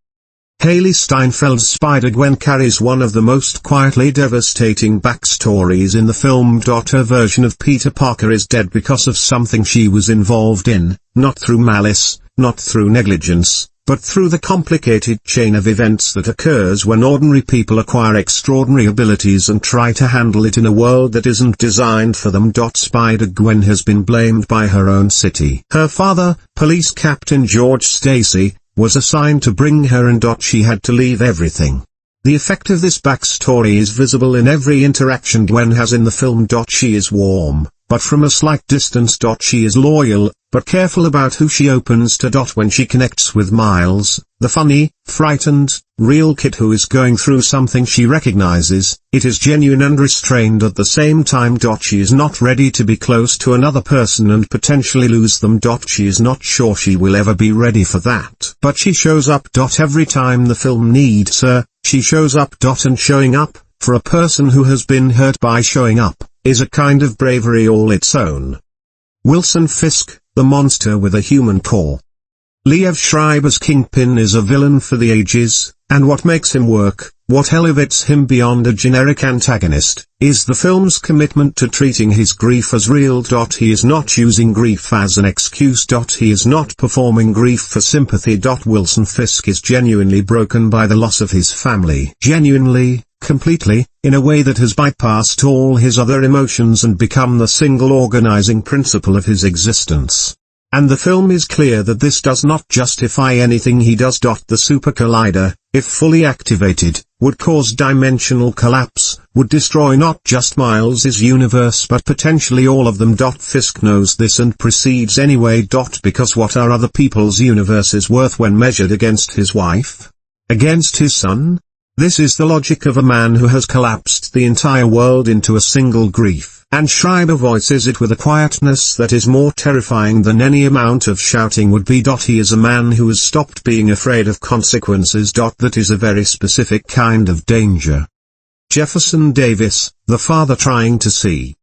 Haley Steinfeld's Spider-Gwen carries one of the most quietly devastating backstories in the film. Her version of Peter Parker is dead because of something she was involved in, not through malice, not through negligence, but through the complicated chain of events that occurs when ordinary people acquire extraordinary abilities and try to handle it in a world that isn't designed for them. Spider-Gwen has been blamed by her own city. Her father, Police Captain George Stacy, was assigned to bring her in. She had to leave everything. The effect of this backstory is visible in every interaction Gwen has in the film. She is warm, but from a slight distance. She is loyal, but careful about who she opens to. When she connects with Miles, the funny, frightened, real kid who is going through something she recognizes, it is genuine and restrained at the same time. She is not ready to be close to another person and potentially lose them. She is not sure she will ever be ready for that. But she shows up. Every time the film needs her, she shows up. And showing up, for a person who has been hurt by showing up, is a kind of bravery all its own. Wilson Fisk, the monster with a human core. Liev Schreiber's Kingpin is a villain for the ages, and what makes him work, what elevates him beyond a generic antagonist, is the film's commitment to treating his grief as real. He is not using grief as an excuse. He is not performing grief for sympathy. Wilson Fisk is genuinely broken by the loss of his family. Genuinely, completely, in a way that has bypassed all his other emotions and become the single organizing principle of his existence. And the film is clear that this does not justify anything he does. The super collider, if fully activated, would cause dimensional collapse, would destroy not just Miles's universe but potentially all of them. Fisk knows this and proceeds anyway. Because what are other people's universes worth when measured against his wife? Against his son? This is the logic of a man who has collapsed the entire world into a single grief. And Schreiber voices it with a quietness that is more terrifying than any amount of shouting would be. He is a man who has stopped being afraid of consequences. That is a very specific kind of danger. Jefferson Davis, the father trying to see.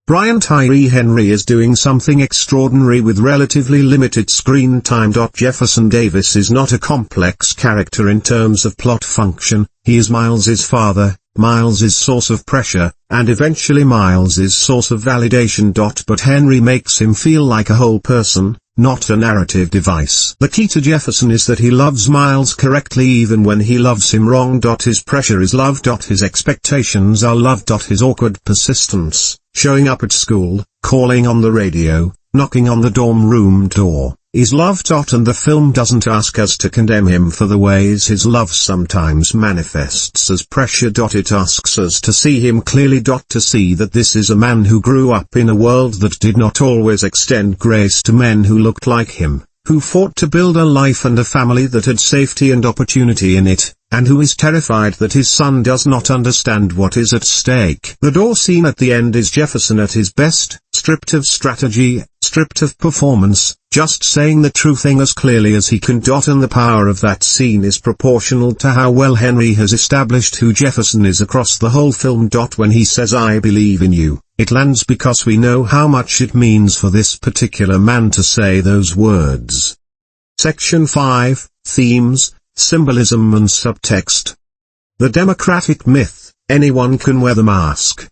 Brian Tyree Henry is doing something extraordinary with relatively limited screen time. Jefferson Davis is not a complex character in terms of plot function, he is Miles's father, Miles's source of pressure, and eventually Miles's source of validation. But Henry makes him feel like a whole person, not a narrative device. The key to Jefferson is that he loves Miles correctly even when he loves him wrong. His pressure is love. His expectations are love. His awkward persistence, showing up at school, calling on the radio, knocking on the dorm room door, is love. And the film doesn't ask us to condemn him for the ways his love sometimes manifests as pressure. It asks us to see him clearly. To see that this is a man who grew up in a world that did not always extend grace to men who looked like him, who fought to build a life and a family that had safety and opportunity in it, and who is terrified that his son does not understand what is at stake. The door scene at the end is Jefferson at his best, stripped of strategy, stripped of performance, just saying the true thing as clearly as he can. And the power of that scene is proportional to how well Henry has established who Jefferson is across the whole film. When he says "I believe in you," it lands because we know how much it means for this particular man to say those words. Section 5, Themes, Symbolism and Subtext. The democratic myth, anyone can wear the mask.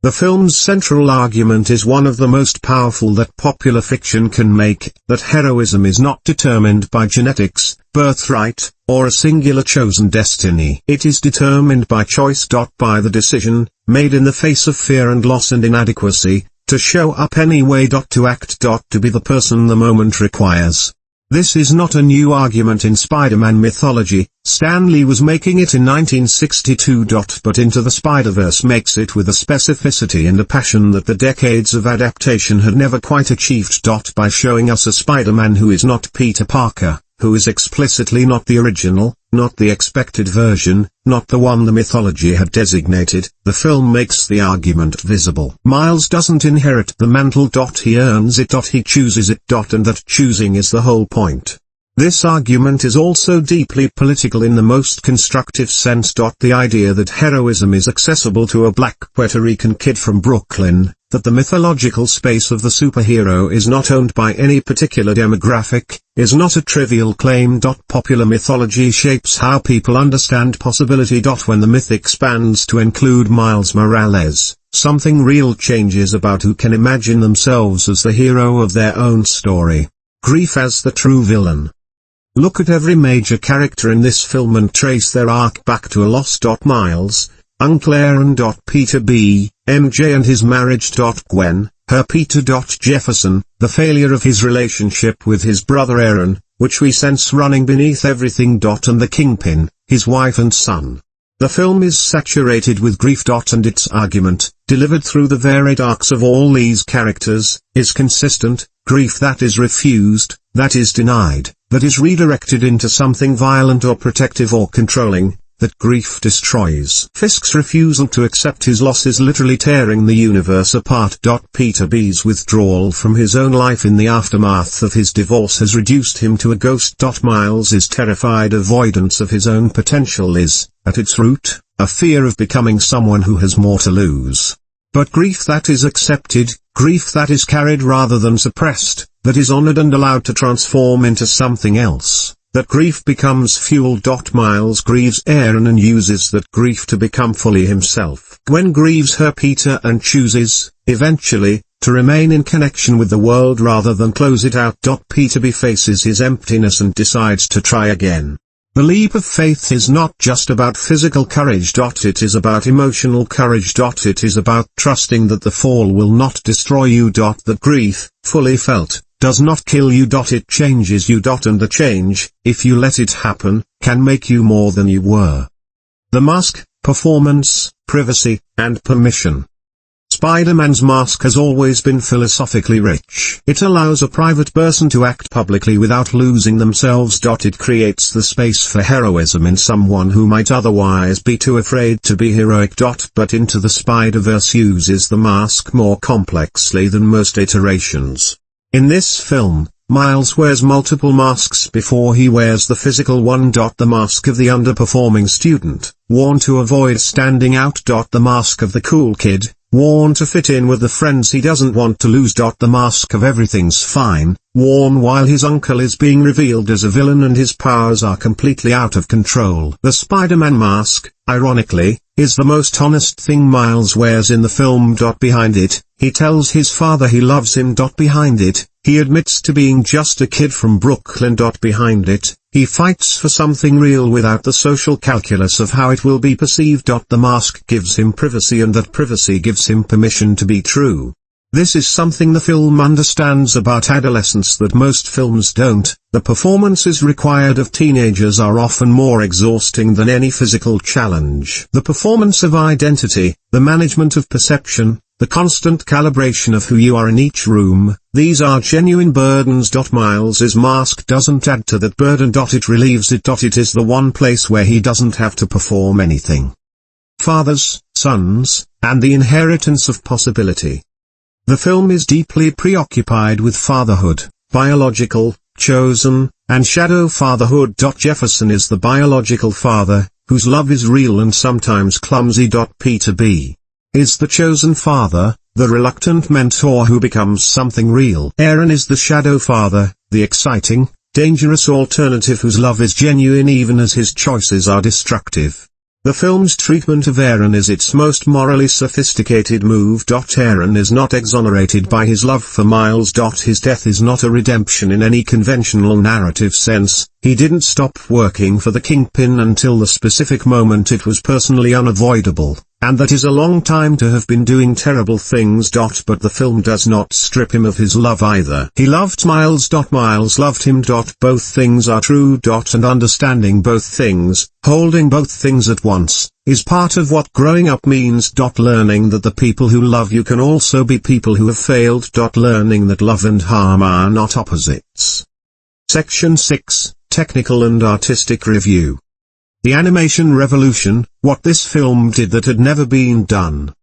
The film's central argument is one of the most powerful that popular fiction can make, that heroism is not determined by genetics, birthright, or a singular chosen destiny. It is determined by choice. By the decision, made in the face of fear and loss and inadequacy, to show up anyway. To act. To be the person the moment requires. This is not a new argument in Spider-Man mythology. Stan Lee was making it in 1962. But Into the Spider-Verse makes it with a specificity and a passion that the decades of adaptation had never quite achieved. By showing us a Spider-Man who is not Peter Parker, who is explicitly not the original, not the expected version, not the one the mythology had designated. The film makes the argument visible. Miles doesn't inherit the mantle. He earns it. He chooses it. And that choosing is the whole point. This argument is also deeply political in the most constructive sense. The idea that heroism is accessible to a black Puerto Rican kid from Brooklyn, that the mythological space of the superhero is not owned by any particular demographic, is not a trivial claim. Popular mythology shapes how people understand possibility. When the myth expands to include Miles Morales, something real changes about who can imagine themselves as the hero of their own story. Grief as the true villain. Look at every major character in this film and trace their arc back to a loss. Miles, Uncle Aaron. Peter B., MJ and his marriage. Gwen, her Peter. Jefferson, the failure of his relationship with his brother Aaron, which we sense running beneath everything. And the Kingpin, his wife and son. The film is saturated with grief. And its argument, delivered through the varied arcs of all these characters, is consistent. Grief that is refused, that is denied, that is redirected into something violent or protective or controlling, that grief destroys. Fisk's refusal to accept his loss is literally tearing the universe apart. Peter B's withdrawal from his own life in the aftermath of his divorce has reduced him to a ghost. Miles' terrified avoidance of his own potential is, at its root, a fear of becoming someone who has more to lose. But grief that is accepted, grief that is carried rather than suppressed, that is honored and allowed to transform into something else, that grief becomes fuel. Miles grieves Aaron and uses that grief to become fully himself. Gwen grieves her Peter and chooses, eventually, to remain in connection with the world rather than close it out. Peter B faces his emptiness and decides to try again. The leap of faith is not just about physical courage. It is about emotional courage. It is about trusting that the fall will not destroy you. That grief, fully felt, does not kill you. It changes you. And the change, if you let it happen, can make you more than you were. The mask, performance, privacy, and permission. Spider-Man's mask has always been philosophically rich. It allows a private person to act publicly without losing themselves. It creates the space for heroism in someone who might otherwise be too afraid to be heroic. But Into the Spider-Verse uses the mask more complexly than most iterations. In this film, Miles wears multiple masks before he wears the physical one. The mask of the underperforming student, worn to avoid standing out. The mask of the cool kid, worn to fit in with the friends he doesn't want to lose. The mask of everything's fine, worn while his uncle is being revealed as a villain and his powers are completely out of control. The Spider-Man mask, ironically, is the most honest thing Miles wears in the film. Behind it, he tells his father he loves him. Behind it, he admits to being just a kid from Brooklyn. Behind it, he fights for something real without the social calculus of how it will be perceived. The mask gives him privacy and that privacy gives him permission to be true. This is something the film understands about adolescence that most films don't. The performances required of teenagers are often more exhausting than any physical challenge. The performance of identity, the management of perception, the constant calibration of who you are in each room, these are genuine burdens. Miles's mask doesn't add to that burden. It relieves it. It is the one place where he doesn't have to perform anything. Fathers, sons, and the inheritance of possibility. The film is deeply preoccupied with fatherhood, biological, chosen, and shadow fatherhood. Jefferson is the biological father, whose love is real and sometimes clumsy. Peter B. is the chosen father, the reluctant mentor who becomes something real. Aaron is the shadow father, the exciting, dangerous alternative whose love is genuine even as his choices are destructive. The film's treatment of Aaron is its most morally sophisticated move. Aaron is not exonerated by his love for Miles. His death is not a redemption in any conventional narrative sense. He didn't stop working for the Kingpin until the specific moment it was personally unavoidable, and that is a long time to have been doing terrible things. But the film does not strip him of his love either. He loved Miles. Miles loved him. Both things are true. And understanding both things, holding both things at once, is part of what growing up means. Learning that the people who love you can also be people who have failed. Learning that love and harm are not opposites. Section 6. technical and artistic review. The animation revolution, what this film did that had never been done.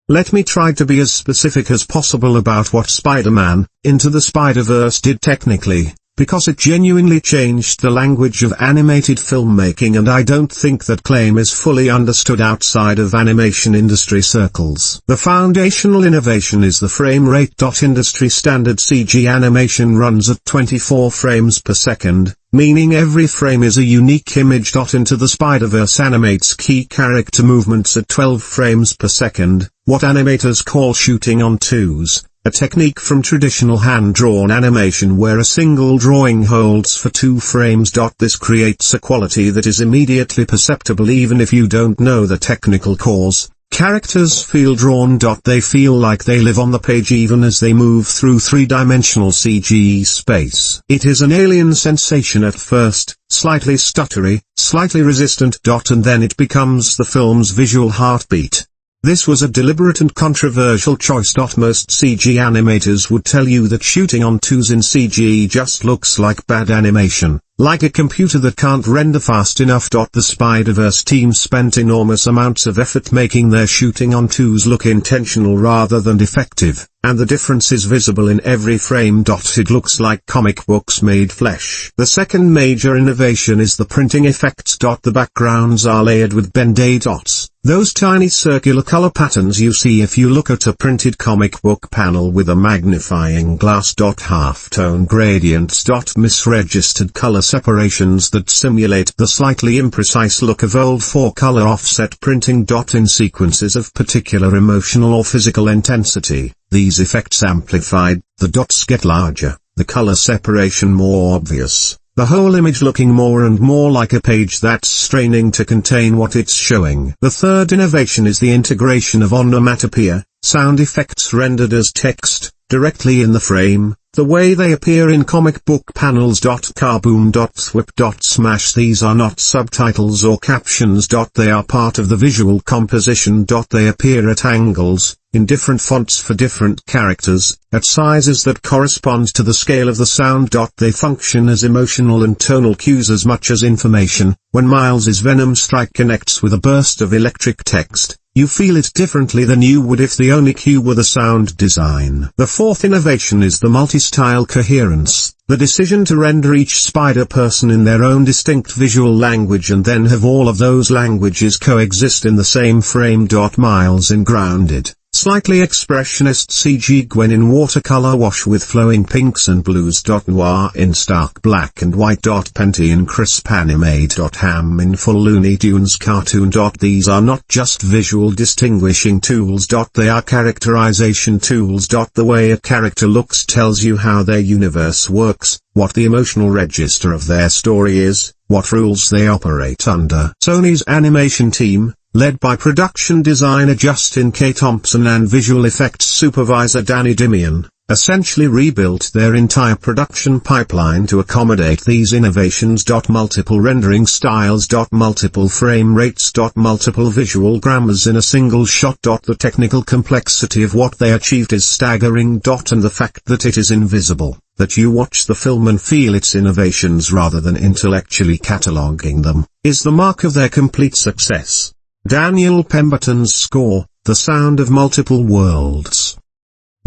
Let me try to be as specific as possible about what Spider-Man, Into the Spider-Verse did technically, because it genuinely changed the language of animated filmmaking, and I don't think that claim is fully understood outside of animation industry circles. The foundational innovation is the frame rate. Industry standard CG animation runs at 24 frames per second, meaning every frame is a unique image. Into the Spider-Verse animates key character movements at 12 frames per second, what animators call shooting on twos, a technique from traditional hand-drawn animation where a single drawing holds for 2 frames. This creates a quality that is immediately perceptible even if you don't know the technical cause. Characters feel drawn. They feel like they live on the page even as they move through 3-dimensional CG space. It is an alien sensation at first, slightly stuttery, slightly resistant. And then it becomes the film's visual heartbeat. This was a deliberate and controversial choice. Most CG animators would tell you that shooting on twos in CG just looks like bad animation, like a computer that can't render fast enough. The Spider-Verse team spent enormous amounts of effort making their shooting on twos look intentional rather than defective, and the difference is visible in every frame. It looks like comic books made flesh. The second major innovation is the printing effects. The backgrounds are layered with Ben-Day dots. Those tiny circular color patterns you see if you look at a printed comic book panel with a magnifying glass. Halftone gradients. Misregistered color separations that simulate the slightly imprecise look of old 4-color offset printing. In sequences of particular emotional or physical intensity, these effects amplified, the dots get larger, the color separation more obvious, the whole image looking more and more like a page that's straining to contain what it's showing. The third innovation is the integration of onomatopoeia, sound effects rendered as text, directly in the frame, the way they appear in comic book panels. Kaboom. Thwip. Smash. These are not subtitles or captions. They are part of the visual composition. They appear at angles, in different fonts for different characters, at sizes that correspond to the scale of the sound. They function as emotional and tonal cues as much as information. When Miles's Venom strike connects with a burst of electric text, you feel it differently than you would if the only cue were the sound design. The fourth innovation is the multi-style coherence, the decision to render each Spider-Person in their own distinct visual language and then have all of those languages coexist in the same frame. Miles in grounded, slightly expressionist CG Gwen in watercolor wash with flowing pinks and blues. Noir in stark black and white. Penty in crisp anime. Ham in full Looney Tunes cartoon. These are not just visual distinguishing tools. They are characterization tools. The way a character looks tells you how their universe works, what the emotional register of their story is, what rules they operate under. Sony's animation team, led by production designer Justin K. Thompson and visual effects supervisor Danny Dimian, essentially rebuilt their entire production pipeline to accommodate these innovations. Multiple rendering styles. Multiple frame rates. Multiple visual grammars in a single shot. The technical complexity of what they achieved is staggering. And the fact that it is invisible, that you watch the film and feel its innovations rather than intellectually cataloging them, is the mark of their complete success. Daniel Pemberton's score, The Sound of Multiple Worlds.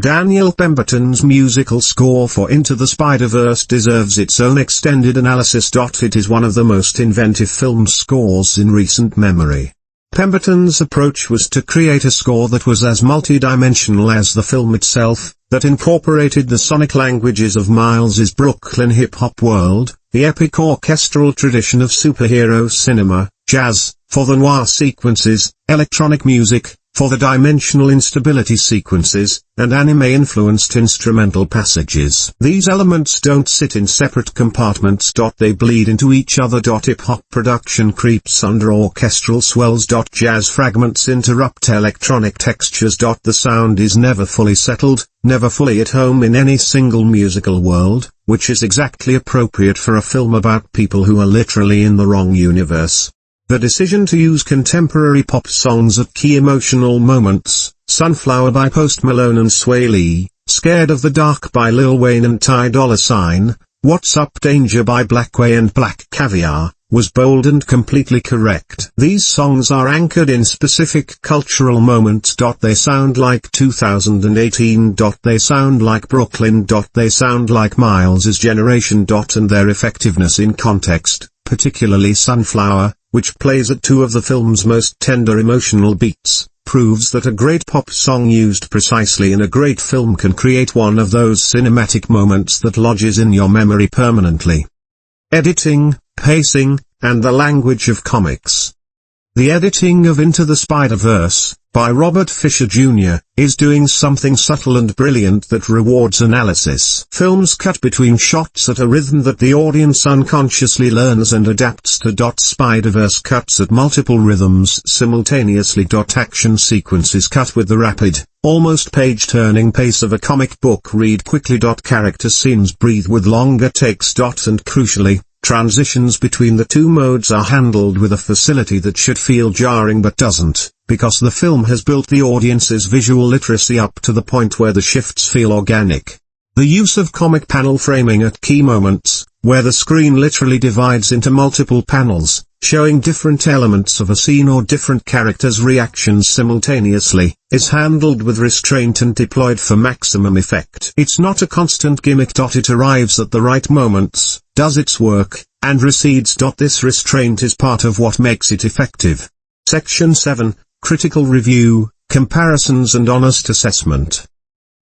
Daniel Pemberton's musical score for Into the Spider-Verse deserves its own extended analysis. It is one of the most inventive film scores in recent memory. Pemberton's approach was to create a score that was as multidimensional as the film itself, that incorporated the sonic languages of Miles's Brooklyn hip-hop world, the epic orchestral tradition of superhero cinema, jazz, for the noir sequences, electronic music, for the dimensional instability sequences, and anime-influenced instrumental passages. These elements don't sit in separate compartments. They bleed into each other. Hip-hop production creeps under orchestral swells. Jazz fragments interrupt electronic textures. The sound is never fully settled, never fully at home in any single musical world, which is exactly appropriate for a film about people who are literally in the wrong universe. The decision to use contemporary pop songs at key emotional moments, Sunflower by Post Malone and Sway Lee, Scared of the Dark by Lil Wayne and Ty Dolla $ign, What's Up Danger by Blackway and Black Caviar, was bold and completely correct. These songs are anchored in specific cultural moments. They sound like 2018. They sound like Brooklyn. They sound like Miles's generation. And their effectiveness in context, particularly Sunflower, which plays at two of the film's most tender emotional beats, proves that a great pop song used precisely in a great film can create one of those cinematic moments that lodges in your memory permanently. Editing, pacing, and the language of comics. The editing of Into the Spider-Verse, by Robert Fisher Jr., is doing something subtle and brilliant that rewards analysis. Films cut between shots at a rhythm that the audience unconsciously learns and adapts to. Spider-Verse cuts at multiple rhythms simultaneously. Action sequences cut with the rapid, almost page-turning pace of a comic book read quickly. Character scenes breathe with longer takes. And crucially, transitions between the two modes are handled with a facility that should feel jarring but doesn't, because the film has built the audience's visual literacy up to the point where the shifts feel organic. The use of comic panel framing at key moments, where the screen literally divides into multiple panels, showing different elements of a scene or different characters' reactions simultaneously, is handled with restraint and deployed for maximum effect. It's not a constant gimmick. It arrives at the right moments, does its work, and recedes. This restraint is part of what makes it effective. Section 7, Critical Review, Comparisons and Honest Assessment.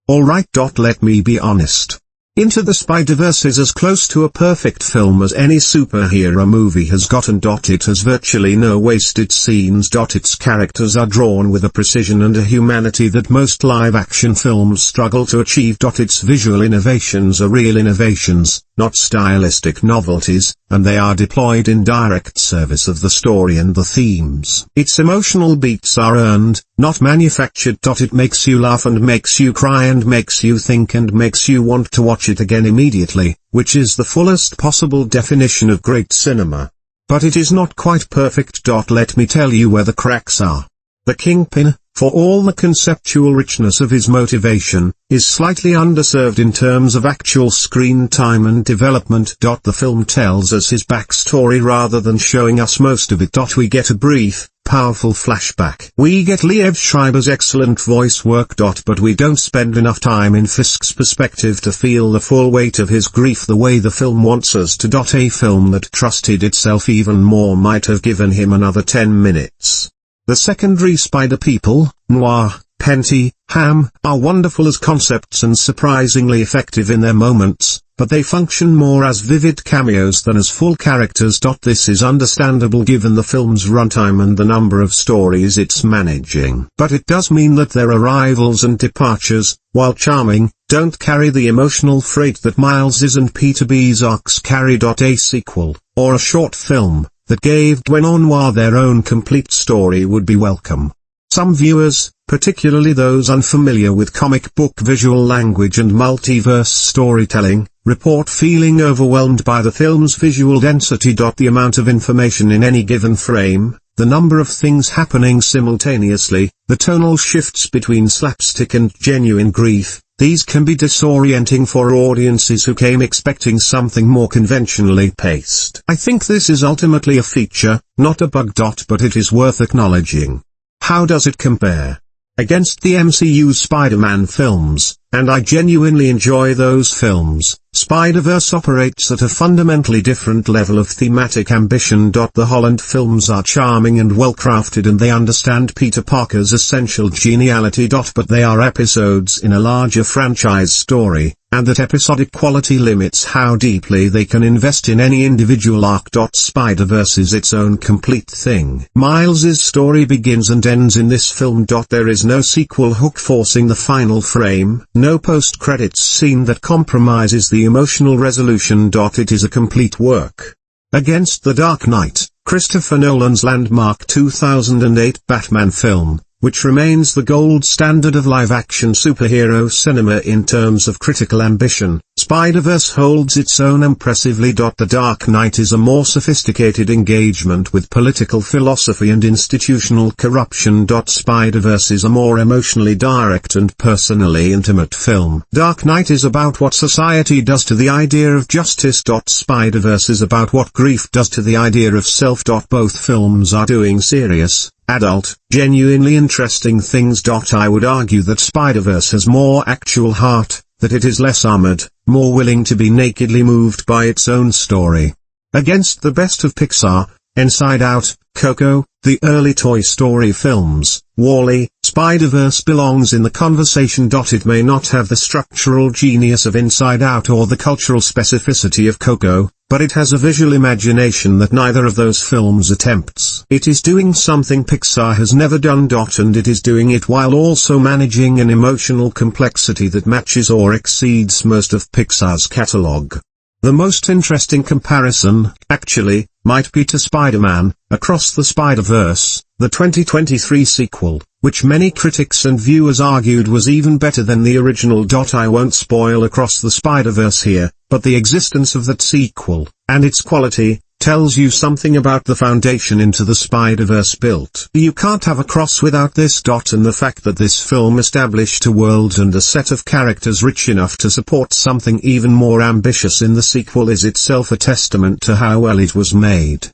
Alright. Let me be honest. Into the Spider-Verse is as close to a perfect film as any superhero movie has gotten. It has virtually no wasted scenes. Its characters are drawn with a precision and a humanity that most live-action films struggle to achieve. Its visual innovations are real innovations, not stylistic novelties, and they are deployed in direct service of the story and the themes. Its emotional beats are earned, not manufactured. It makes you laugh and makes you cry and makes you think and makes you want to watch it again immediately, which is the fullest possible definition of great cinema. But it is not quite perfect. Let me tell you where the cracks are. The Kingpin, for all the conceptual richness of his motivation, is slightly underserved in terms of actual screen time and development. The film tells us his backstory rather than showing us most of it. We get a brief, powerful flashback. We get Liev Schreiber's excellent voice work. But we don't spend enough time in Fisk's perspective to feel the full weight of his grief the way the film wants us to. A film that trusted itself even more might have given him another 10 minutes. The secondary Spider people, Noir, Penty, Ham, are wonderful as concepts and surprisingly effective in their moments, but they function more as vivid cameos than as full characters. This is understandable given the film's runtime and the number of stories it's managing. But it does mean that their arrivals and departures, while charming, don't carry the emotional freight that Miles's and Peter B's arcs carry. A sequel, or a short film, that gave Gwen or Noir their own complete story would be welcome. Some viewers, particularly those unfamiliar with comic book visual language and multiverse storytelling, report feeling overwhelmed by the film's visual density. The amount of information in any given frame, the number of things happening simultaneously, the tonal shifts between slapstick and genuine grief, these can be disorienting for audiences who came expecting something more conventionally paced. I think this is ultimately a feature, not a bug. But it is worth acknowledging. How does it compare against the MCU's Spider-Man films? And I genuinely enjoy those films. Spider-Verse operates at a fundamentally different level of thematic ambition. The Holland films are charming and well-crafted and they understand Peter Parker's essential geniality. But they are episodes in a larger franchise story, and that episodic quality limits how deeply they can invest in any individual arc. Spider-Verse is its own complete thing. Miles's story begins and ends in this film. There is no sequel hook forcing the final frame, no post-credits scene that compromises the emotional resolution. It is a complete work. Against The Dark Knight, Christopher Nolan's landmark 2008 Batman film, which remains the gold standard of live-action superhero cinema in terms of critical ambition, Spider-Verse holds its own impressively. The Dark Knight is a more sophisticated engagement with political philosophy and institutional corruption. Spider-Verse is a more emotionally direct and personally intimate film. Dark Knight is about what society does to the idea of justice. Spider-Verse is about what grief does to the idea of self. Both films are doing serious, adult, genuinely interesting things. I would argue that Spider-Verse has more actual heart, that it is less armored, more willing to be nakedly moved by its own story. Against the best of Pixar, Inside Out, Coco, the early Toy Story films, Wall-E, Spider-Verse belongs in the conversation. It may not have the structural genius of Inside Out or the cultural specificity of Coco, but it has a visual imagination that neither of those films attempts. It is doing something Pixar has never done. And it is doing it while also managing an emotional complexity that matches or exceeds most of Pixar's catalog. The most interesting comparison, actually, might be to Spider-Man, Across the Spider-Verse, the 2023 sequel, which many critics and viewers argued was even better than the original. I won't spoil Across the Spider-Verse here, but the existence of that sequel, and its quality, tells you something about the foundation Into the Spider-Verse built. You can't have Across without this. And the fact that this film established a world and a set of characters rich enough to support something even more ambitious in the sequel is itself a testament to how well it was made.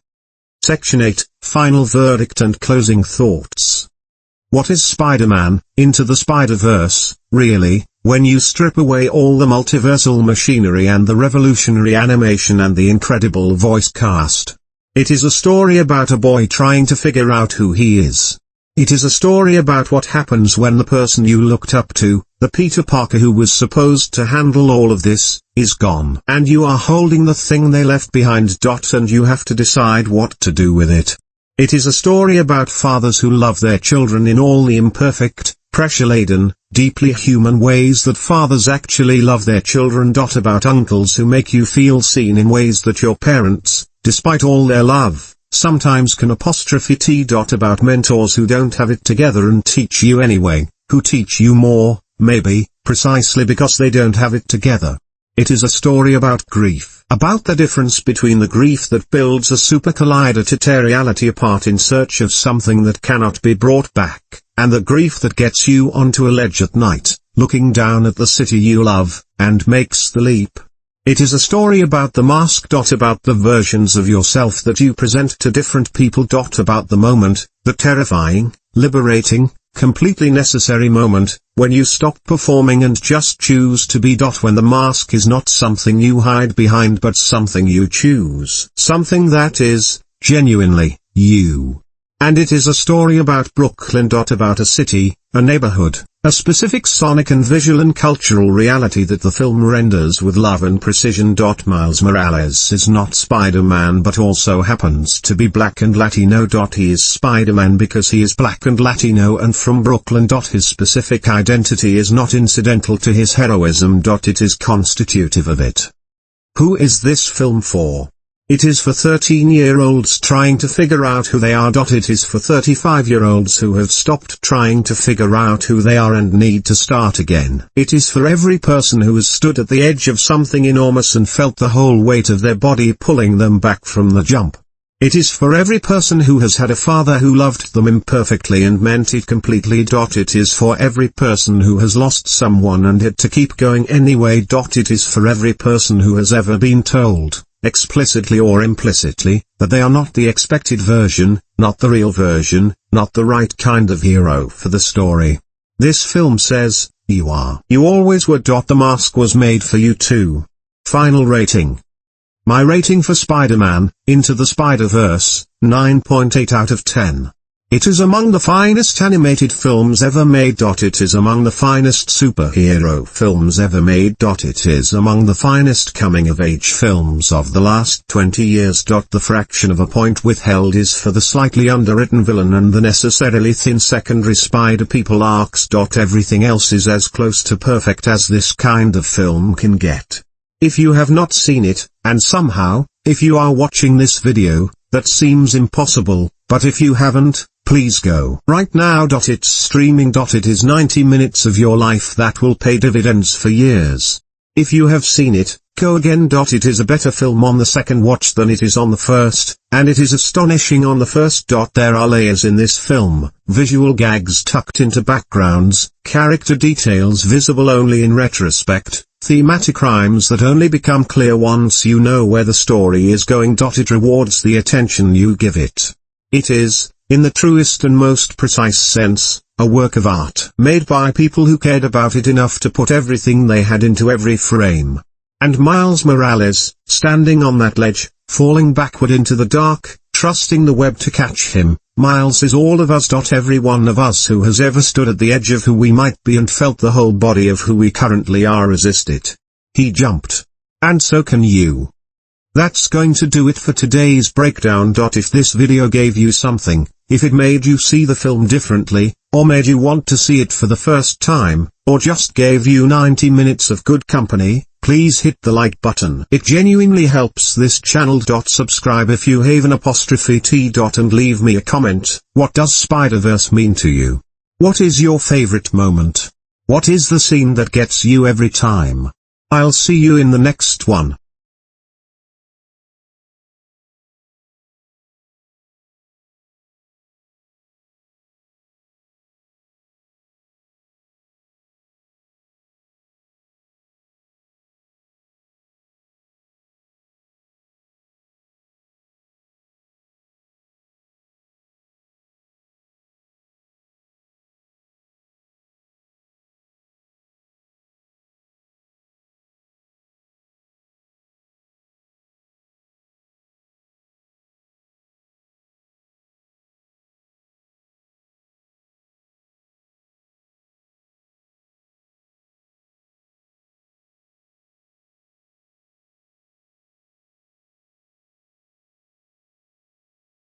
Section 8, Final Verdict and Closing Thoughts. What is Spider-Man, Into the Spider-Verse, really, when you strip away all the multiversal machinery and the revolutionary animation and the incredible voice cast? It is a story about a boy trying to figure out who he is. It is a story about what happens when the person you looked up to, the Peter Parker who was supposed to handle all of this, is gone. And you are holding the thing they left behind. And you have to decide what to do with it. It is a story about fathers who love their children in all the imperfect, pressure-laden, deeply human ways that fathers actually love their children. About uncles who make you feel seen in ways that your parents, despite all their love, sometimes can apostrophe. About mentors who don't have it together and teach you anyway, who teach you more, maybe, precisely because they don't have it together. It is a story about grief. About the difference between the grief that builds a super collider to tear reality apart in search of something that cannot be brought back, and the grief that gets you onto a ledge at night, looking down at the city you love, and makes the leap. It is a story about the mask. About the versions of yourself that you present to different people. About the moment, the terrifying, liberating, completely necessary moment, when you stop performing and just choose to be. When the mask is not something you hide behind but something you choose. Something that is, genuinely, you. And it is a story about Brooklyn. About a city, a neighborhood, a specific sonic and visual and cultural reality that the film renders with love and precision. Miles Morales is not Spider-Man but also happens to be black and Latino. He is Spider-Man because he is black and Latino and from Brooklyn. His specific identity is not incidental to his heroism. It is constitutive of it. Who is this film for? It is for 13-year-olds trying to figure out who they are. It is for 35-year-olds who have stopped trying to figure out who they are and need to start again. It is for every person who has stood at the edge of something enormous and felt the whole weight of their body pulling them back from the jump. It is for every person who has had a father who loved them imperfectly and meant it completely. It is for every person who has lost someone and had to keep going anyway. It is for every person who has ever been told, explicitly or implicitly, that they are not the expected version, not the real version, not the right kind of hero for the story. This film says, you are. You always were. The mask was made for you too. Final rating. My rating for Spider-Man, Into the Spider-Verse, 9.8 out of 10. It is among the finest animated films ever made. It is among the finest superhero films ever made. It is among the finest coming-of-age films of the last 20 years. The fraction of a point withheld is for the slightly underwritten villain and the necessarily thin secondary Spider-People arcs. Everything else is as close to perfect as this kind of film can get. If you have not seen it, and somehow, if you are watching this video, that seems impossible, but if you haven't, please go right now. It's streaming. It is 90 minutes of your life that will pay dividends for years. If you have seen it, go again. It is a better film on the second watch than it is on the first, and it is astonishing on the first. There are layers in this film, visual gags tucked into backgrounds, character details visible only in retrospect, thematic rhymes that only become clear once you know where the story is going. It rewards the attention you give it. It is, in the truest and most precise sense, a work of art made by people who cared about it enough to put everything they had into every frame. And Miles Morales, standing on that ledge, falling backward into the dark, trusting the web to catch him. Miles is all of us. Every one of us who has ever stood at the edge of who we might be and felt the whole body of who we currently are resist it. He jumped. And so can you. That's going to do it for today's breakdown. If this video gave you something, if it made you see the film differently, or made you want to see it for the first time, or just gave you 90 minutes of good company, please hit the like button. It genuinely helps this channel. Subscribe if you have an apostrophe T. And leave me a comment. What does Spider-Verse mean to you? What is your favorite moment? What is the scene that gets you every time? I'll see you in the next one.